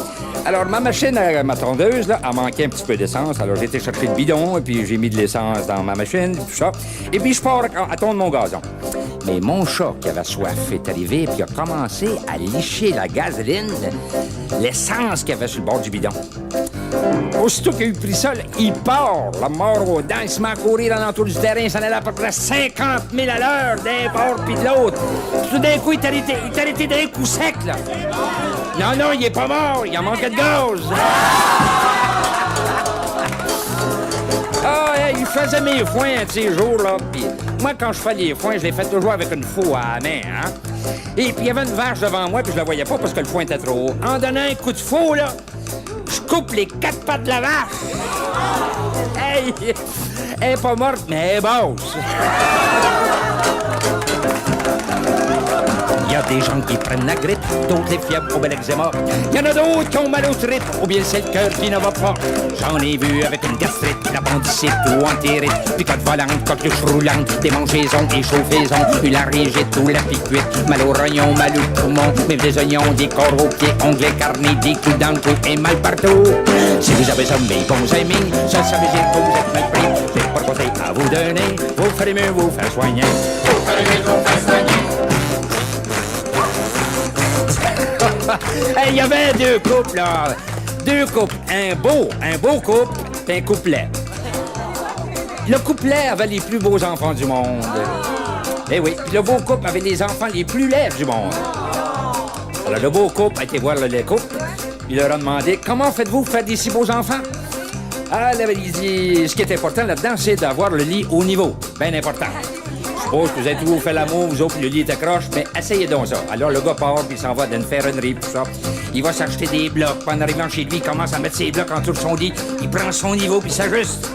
Alors, ma machine, ma tondeuse, là, a manqué un petit peu d'essence. Alors, j'ai été chercher le bidon, et puis j'ai mis de l'essence dans ma machine, tout ça. Et puis, je pars à tondre mon gazon. Mais mon chat, qui avait soif, est arrivé, puis a commencé à licher la gasoline, l'essence qu'il y avait sur le bord du bidon. Aussitôt qu'il a eu pris ça, là, il part, la mort aux dents, il se met à courir dans l'entour du terrain, ça allait à peu près 50 000 à l'heure d'un bord puis de l'autre. Tout d'un coup, il est arrêté d'un coup sec, là. Non, il est pas mort, il en manquait de gaz. Il faisait mes foins un de ces jours, là, puis moi, quand je fais les foins, je les fais toujours avec une faux à la main, hein. Et puis, il y avait une vache devant moi, puis je la voyais pas parce que le foin était trop haut. En donnant un coup de faux, là, je coupe les 4 pattes de la vache. Hey, elle est pas morte, mais elle est basse. Il y a des gens qui prennent la grippe, d'autres les fièvres au bel eczéma. Il y en a d'autres qui ont mal aux tripes, ou bien c'est le cœur qui ne va pas. J'en ai vu avec une gastrite, l'appendicite ou entérite, picote volante, coqueluche roulante, démangeaison et chauffaison, ularyngite ou la picuite, mal aux rognons, mal aux poumons, mais des oignons, des corps aux pieds, onglets carnés, des coups dans le cou et mal partout. Si vous avez ça, mes bons amis, ça veut dire que vous êtes mal pris. J'ai pas de conseil à vous donner, vous ferez mieux vous faire soigner. Vous ferez mieux vous faire soigner. Il y avait deux couples, là. Deux couples. Un beau couple, puis un couplet. Le couplet avait les plus beaux enfants du monde. Eh oui, puis le beau couple avait les enfants les plus laids du monde. Alors, le beau couple a été voir le couple. Il leur a demandé, comment faites-vous pour faire des si beaux enfants? Ah, là, il dit, ce qui est important là-dedans, c'est d'avoir le lit au niveau. Bien important. Je suppose que vous avez toujours fait l'amour, vous autres, le lit est accroche, mais essayez donc ça. Alors, le gars part, puis il s'en va d'une ferronnerie, tout ça. Il va s'acheter des blocs, puis en arrivant chez lui, il commence à mettre ses blocs en dessous de son lit. Il prend son niveau, puis il s'ajuste.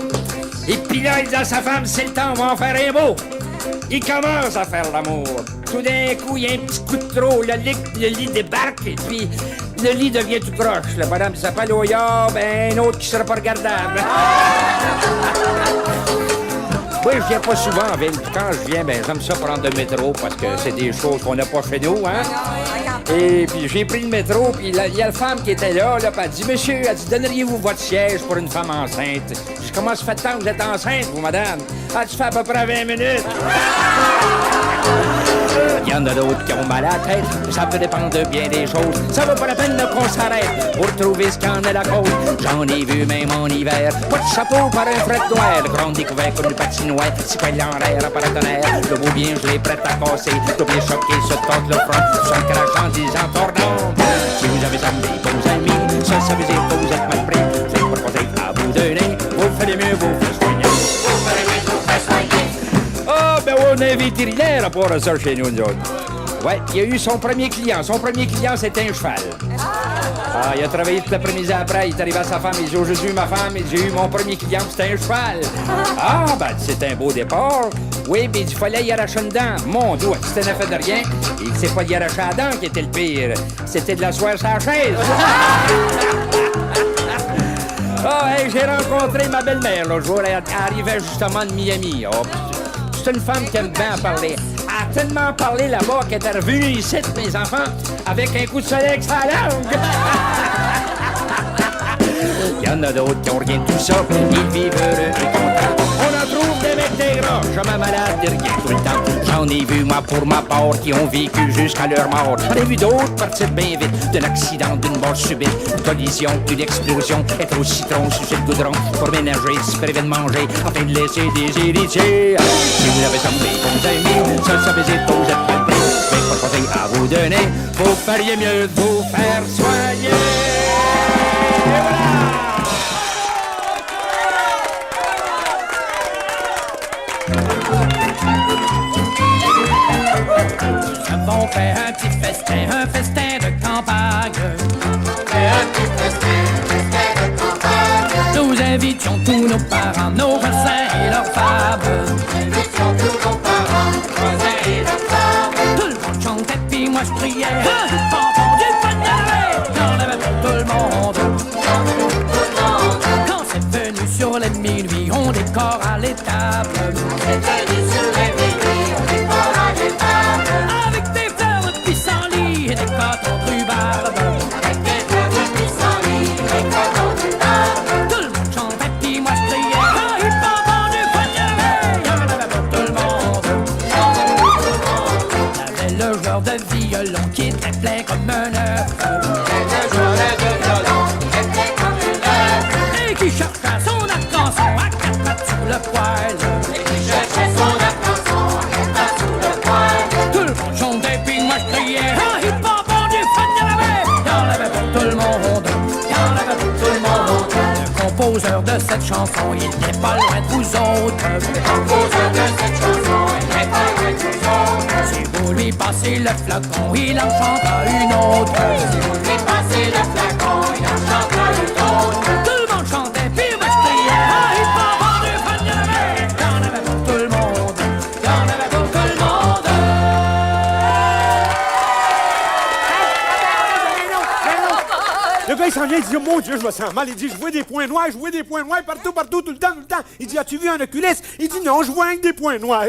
Et puis là, il dit à sa femme, c'est le temps, on va en faire un beau. Il commence à faire l'amour. Tout d'un coup, il y a un petit coup de trop, le lit débarque, et puis le lit devient tout croche. Le madame s'appelle Oya, ben un autre qui sera pas regardable. Oui, je viens pas souvent en ville. Quand je viens, ben j'aime ça prendre le métro parce que c'est des choses qu'on n'a pas chez nous, hein. Et puis j'ai pris le métro, puis il y a la femme qui était là, puis elle dit, monsieur, elle dit, donneriez-vous votre siège pour une femme enceinte? Je dis, comment ça fait de temps que vous êtes enceinte, vous, madame? Elle dit, ça fait à peu près 20 minutes. Il y en a d'autres qui ont mal à la tête, ça peut dépendre de bien des choses. Ça vaut pas la peine qu'on s'arrête pour trouver ce qu'en est la cause. J'en ai vu même en hiver, pas de chapeau par un fret noir, le grand découvert comme le patinoire, si quoi il en l'air à paratonnerre, le beau bien gelé prêt à casser, le bien choqué se tente le front, sans crache en disant tordant. Si vous avez ça, mes bons amis, ça veut dire que vous êtes mal pris. J'ai pas de conseil à vous donner, vous ferez mieux, vous faites soigner. Vous ferez mieux, vous faites soigner. Ah, ben on a un vétérinaire à part ça chez nous autres. Ouais, il a eu son premier client. Son premier client, c'était un cheval. Ah, il a travaillé toute l'après-midi après. Il est arrivé à sa femme. Il dit, aujourd'hui, ma femme, j'ai eu mon premier client, c'était un cheval. Ah, ben, c'était un beau départ. Oui, mais il fallait y arracher une dent. Mon Dieu, c'était n'affaire de rien. Il ne s'est pas y arracher la dent qui était le pire. C'était de la soirée sur la chaise. Ah, hey, j'ai rencontré ma belle-mère l'autre jour. Elle arrivait justement de Miami. Oh, c'est une femme qui aime bien parler. Elle a tellement parlé là-bas qu'elle était revenue ici, mes enfants, avec un coup de soleil avec sa langue. Il y en a d'autres qui ont rien de tout ça, ils vivent heureux et contents. On en trouve des mecs des gras, jamais malades, de rien tout le temps. J'en ai vu, moi, pour ma part, qui ont vécu jusqu'à leur mort. J'en ai vu d'autres partir bien vite, de l'accident, d'une mort subite, une collision, une explosion, être au citron, sucer le goudron, pour ménager, se priver de manger, afin de laisser des héritiers. Si vous avez ça, mes bons amis, ça veut dire que vous êtes mal pris. Mais pas de conseil à vous donner, vous feriez mieux de vous faire soigner. Et voilà! Nous avons fait un festin de campagne. Un petit festin de campagne. Nous invitions tous nos parents, nos voisins et leurs femmes. Nous invitions tous nos parents, nos voisins et leurs femmes. Tout le monde chantait, puis moi je priais. Fanfon du Pas-de-Calais, j'en avais pour tout le monde. Quand c'est venu sur les minuit, on décore à l'étable. C'est venu sur les minuit. monde. Il y en avait pour tout le monde. Le composeur de cette chanson, il n'est pas loin de vous autres. Le composeur de cette chanson, il n'est pas loin de vous autres. Si vous lui passez le flacon, il en chantera une autre. Si vous lui passez le flacon, il en chantera une autre. Tout le monde chantait, puis moi je criais. Ah, il faut avoir du fun, il y en avait. Il y en avait pour tout le monde. Il y en avait pour tout le monde. Le gars, il s'en vient, il dit, oh, mon Dieu, je me sens mal. Il dit, je vois des points noirs, partout, tout le temps. Il dit, as-tu vu un oculiste? Il dit, non, je vois avec des points noirs.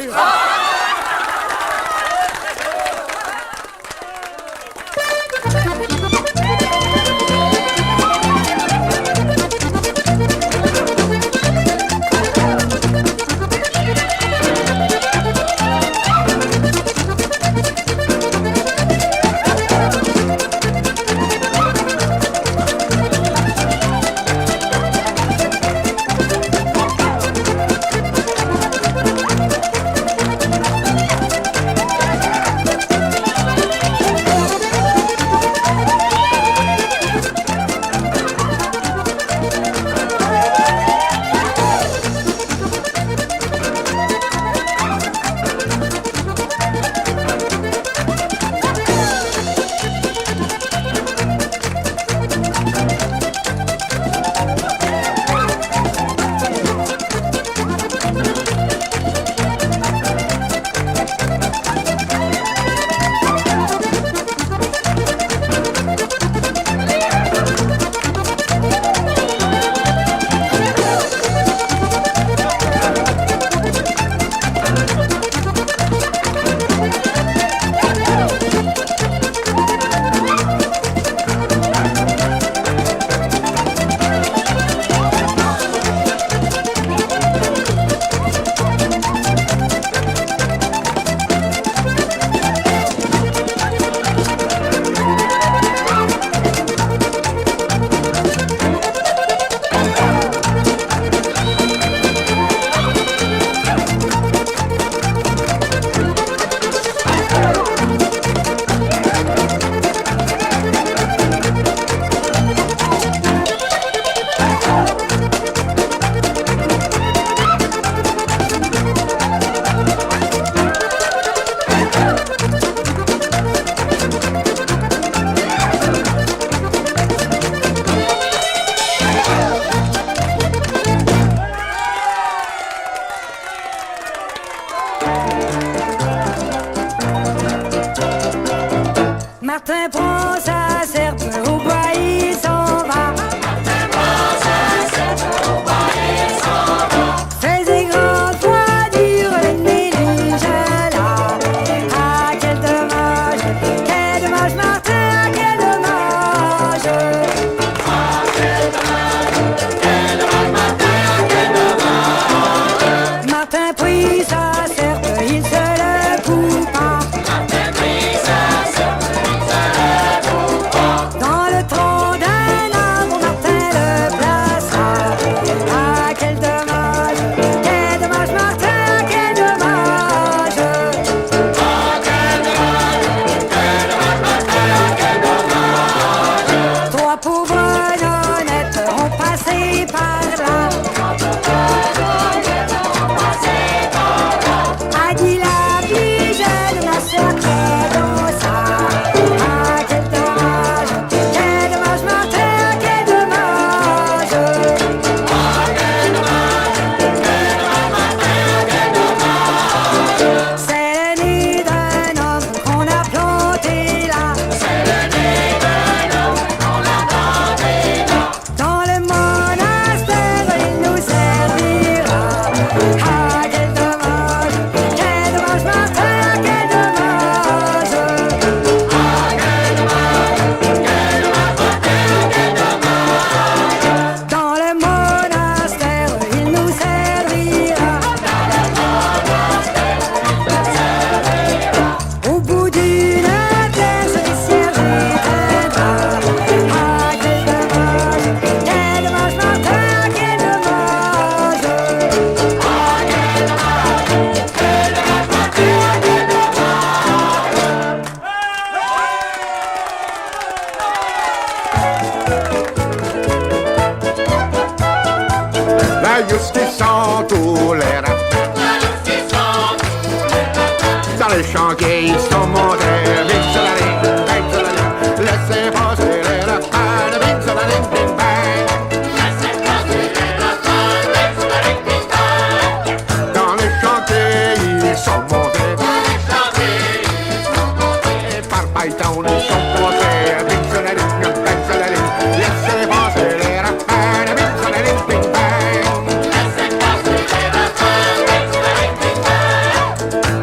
just qui sont tous les rapins. Dans les chantiers, ils sont montés, vite sur la ligne, bang sur la ligne. Laissez passer les rapins, vite sur la ligne, bing bang. Laissez passer les rapins, vite sur la ligne, bing bang. Dans les chantiers, ils sont montés. Dans les chantiers, ils sont montés. Et par Python, ils sont passés, vite sur la ligne, bang sur la ligne. Laissez passer les rapins, vite sur la ligne, bing bang. Laissez passer les rapins, vite sur la ligne, bing bang.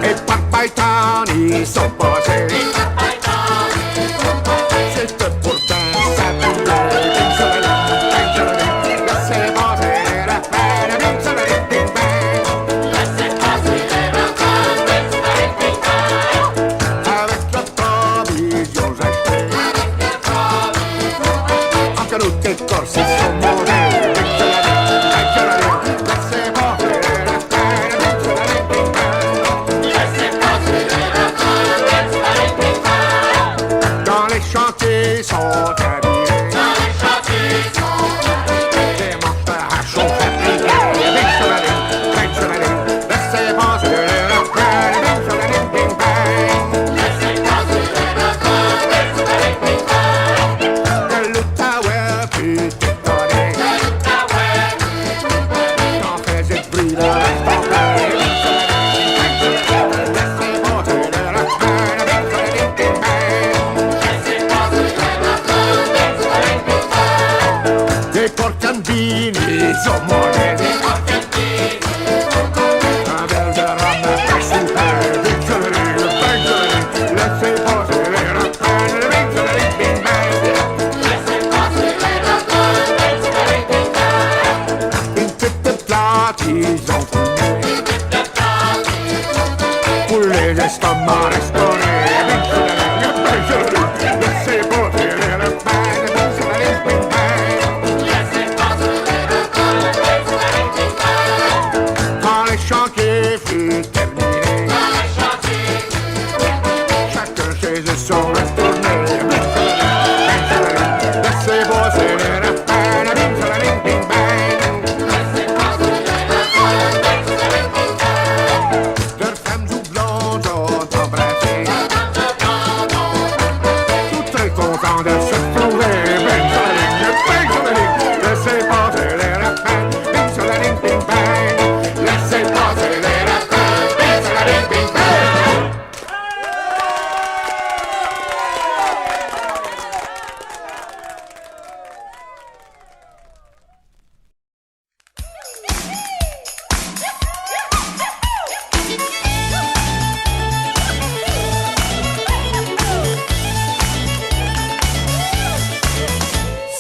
Et par Python, ils sont passés. C'était pourtant ça brûlait. Bing sur la ligne, bang sur la ligne. Laissez passer les rapins, bing sur la ligne, bing bang. Laissez passer les rapins, bing sur la ligne, bing bang. Avec la provision achetée. En canot et corse, ils sont montés. Bing sur la ligne, bang sur la ligne. Laissez passer les rapins, bing sur la ligne, bing bang. Laissez passer les rapins, bing sur la ligne, bing bang. Dans les chantiers sont habillés. Dans les chantiers sont habillés. Des manches de hache sont fabriquées. Bing sur la ligne, bang sur la ligne. Laissez passer les rapins, bing sur la ligne, bing bang. Laissez passer les rapins, bing sur la ligne, bing bang. Que l'Outaouais put étonner. Que l'Outaouais put étonner. T'en faisais de bruit dans l'instant. Bing sur la ligne, bang sur la ligne. Laissez passer les rapins, bing sur la ligne, bing bang. Laissez passer les rapins, bing sur la ligne, bing bang. Des porcandini sont montés. Des porcandini. Un verre de rhum, un super. Bing sur la ligne, bang sur la ligne. Laissez passer les rapins, bing sur la ligne, bing bang. Laissez passer les rapins, bing sur la ligne, bing bang. Une petite plate, ils ont fumé. Une petite plate, ils ont fumé. Pour les estomacs restaurés. Bing sur la ligne, bang sur la ligne. Laissez passer les rapins, bing sur la ligne, bing bang. Laissez passer les rapins, bing sur la ligne, bing bang. Quand les chantiers furent terminés. Quand les chantiers furent terminés. Chacun chez eux sont retournés. Bing sur la ligne, bang sur la ligne. Laissez passer les rapins, bing sur la ligne, bing bang. Laissez passer les rapins, bing sur la ligne, bing bang. Leurs femmes ou blondes ont embrassé. Tout très contents de se retrouver. Bing sur la ligne, bang sur la ligne. Laissez passer les rapins, bing sur la ligne, bing bang. Laissez passer les rapins, bing sur la ligne, bing bang.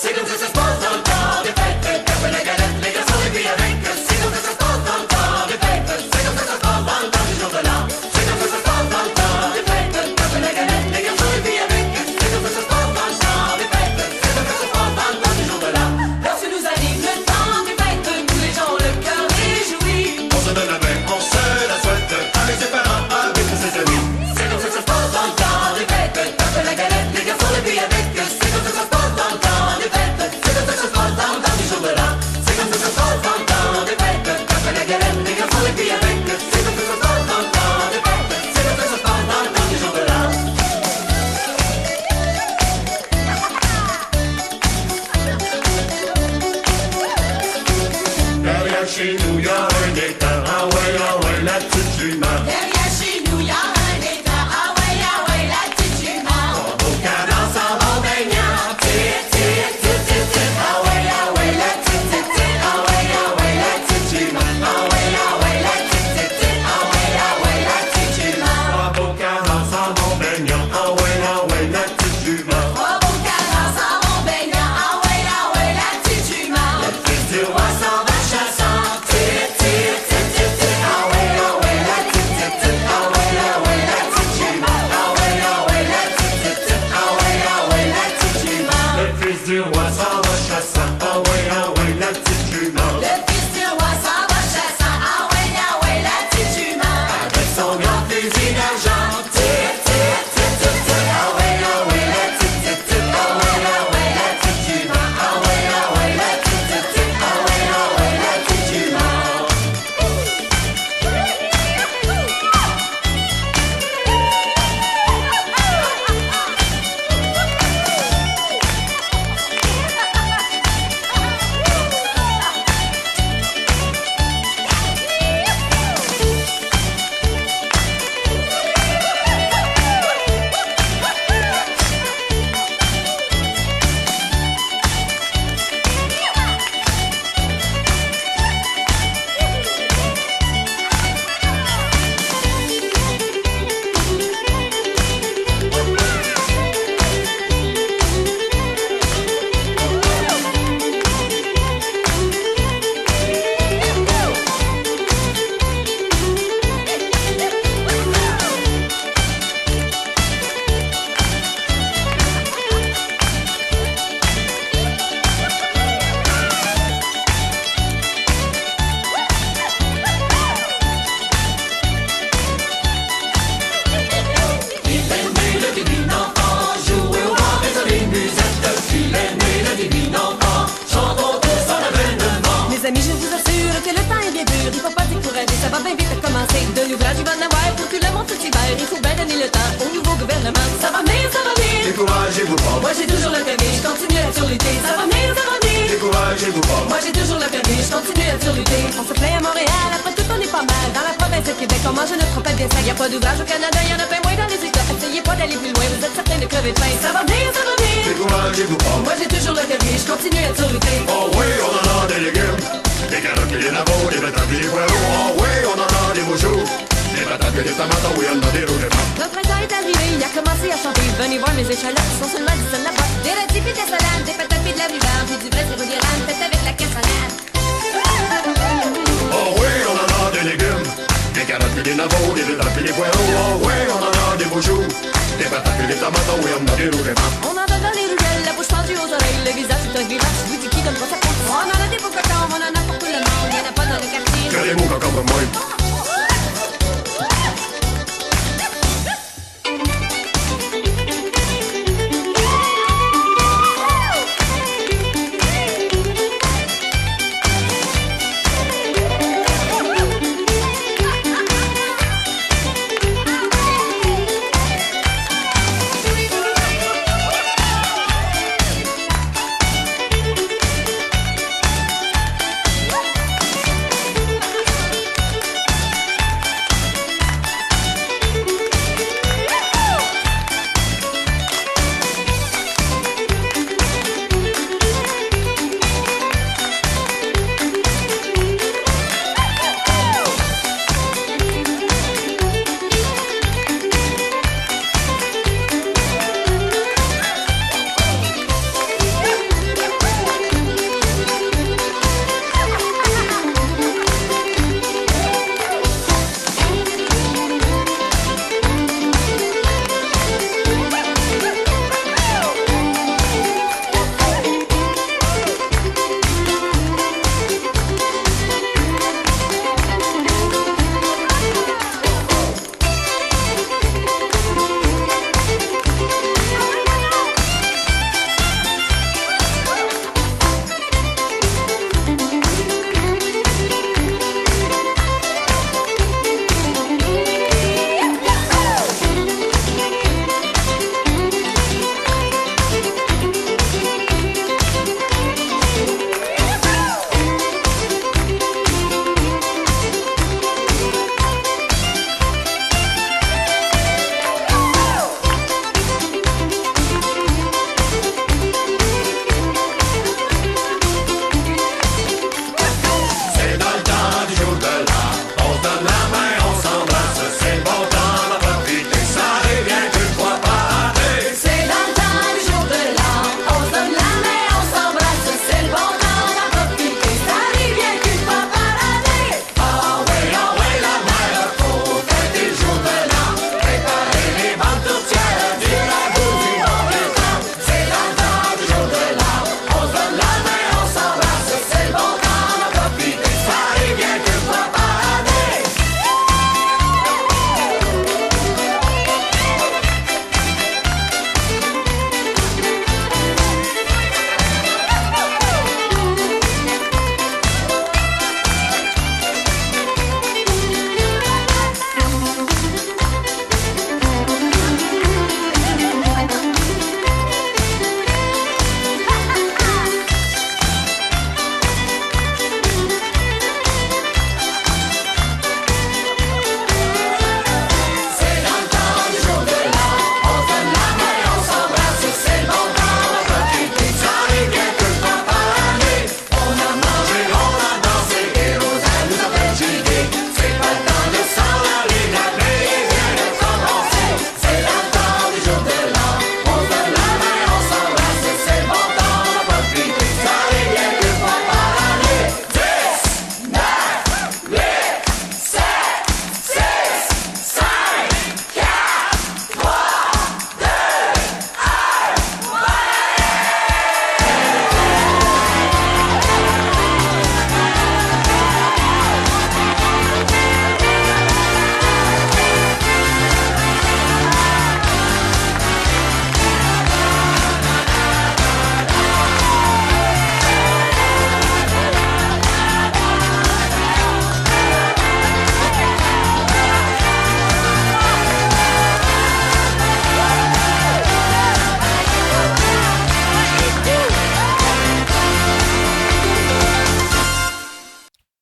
C'est comme ça se passe dans le temps des fêtes. Tape la galette, les garçons et puis avec. C'est comme ça se passe dans le temps des fêtes. C'est comme ça se passe dans le temps du jour de l'an. C'est comme ça se passe dans le temps des fêtes. Tape la galette, les garçons et puis avec. C'est comme ça se passe dans le temps des fêtes. C'est comme ça se passe dans le temps du jour de l'an. Lorsque nous arrive le temps des fêtes, tous les gens ont le cœur réjoui. On se donne la main, on se la souhaite, avec ses parents, avec ses amis. C'est comme ça que ça se passe dans le temps des fêtes. Tape la galette, les garçons et puis avec. C'est comme ça que ça se passe dans le temps des fêtes. C'est comme ça que ça se passe dans le temps du jour de l'an. C'est comme ça que ça se passe dans le temps des fêtes. Tape la galette, les garçons et puis avec. C'est comme ça que ça se passe dans le temps des fêtes. C'est comme ça que ça se passe dans le temps du jour de l'an. Derrière chez nous, y a un étang, ah ouais, la petite jument. Derrière chez nous, y a un étang. Ah ouais, la petite jument. Au canard s'en va baignant, tit, tit, tit, tit, tit. Ah ouais, la petite tite. Ah ouais, la petite jument. Ah ouais, la petite tite. Ah ouais, la petite jument. Au canard s'en va baignant, ah ouais, la petite jument. Trois beaux canards s'en vont baignant. Ah ouais, la petite jument. Le fils du roi s'en va chassant, tit, Découragez-vous pas. Moi j'ai toujours le permis, je continue à surlutter. Ça va venir, ça va venir. Découragez-vous pas. Moi j'ai toujours le permis, je continue à surlutter. On se plaît à Montréal, après tout on est pas mal. Dans la province de Québec, on mange notre trompette des sacs. Y'a pas d'ouvrage au Canada, y'en a pas moins dans les États. Essayez pas d'aller plus loin, vous êtes certains de crever de faim. Ça va venir, ça va venir. Découragez-vous pas. Moi j'ai toujours le permis, je continue à surlutter. Oh oui, on en a des légumes. Des carottes et des navots, des betteraves et des poireaux. Oh oui, on en a des beaux jours. Des patates et des tomates, oui, on en a des rouges et blancs. Le printemps est arrivé, il a commencé à chanter. Venez voir mes échalotes, sont seulement 10 cents là-bas. Des rôtis pis des salades, des patates pis de la rhubarbe, puis du vrai sirop d'érable, fait avec la cassonade. Oh oui, on en a des légumes. Des carottes et des navots, des betteraves et des poireaux. Oh oui, on en a des beaux jours. Des patates et des tomates, oui, on en a des rouges et blancs. On en a dans les ruelles, la bouche tendue aux oreilles, le visage tout un grimace. Je vous dis qui donne pas sa peau. On en a des beaux cocons, on en a pour tout le monde. Y'en a pas dans le quartier. Que des mots comme moi.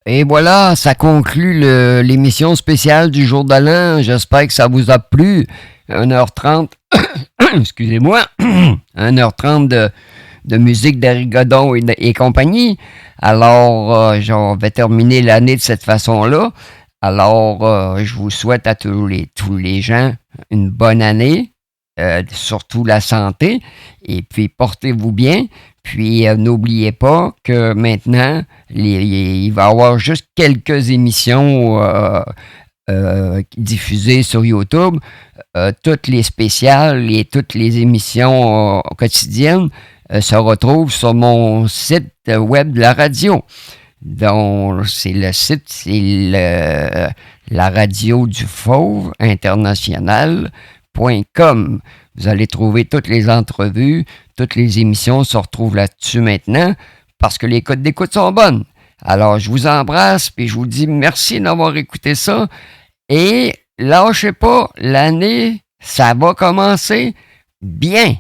Et voilà, ça conclut l'émission spéciale du jour de l'an. J'espère que ça vous a plu. 1h30, excusez-moi, 1h30 de musique d'Harry Godon et compagnie. Alors, je vais terminer l'année de cette façon-là. Alors, je vous souhaite à tous les gens une bonne année, surtout la santé, et puis portez-vous bien. Puis, n'oubliez pas que maintenant, il va y avoir juste quelques émissions diffusées sur YouTube. Toutes les spéciales et toutes les émissions quotidiennes se retrouvent sur mon site web de la radio. Donc, c'est le site, c'est la radio du Fauve international.com. Vous allez trouver toutes les entrevues, toutes les émissions se retrouvent là-dessus maintenant parce que les codes d'écoute sont bonnes. Alors, je vous embrasse puis je vous dis merci d'avoir écouté ça et lâchez pas, l'année, ça va commencer bien.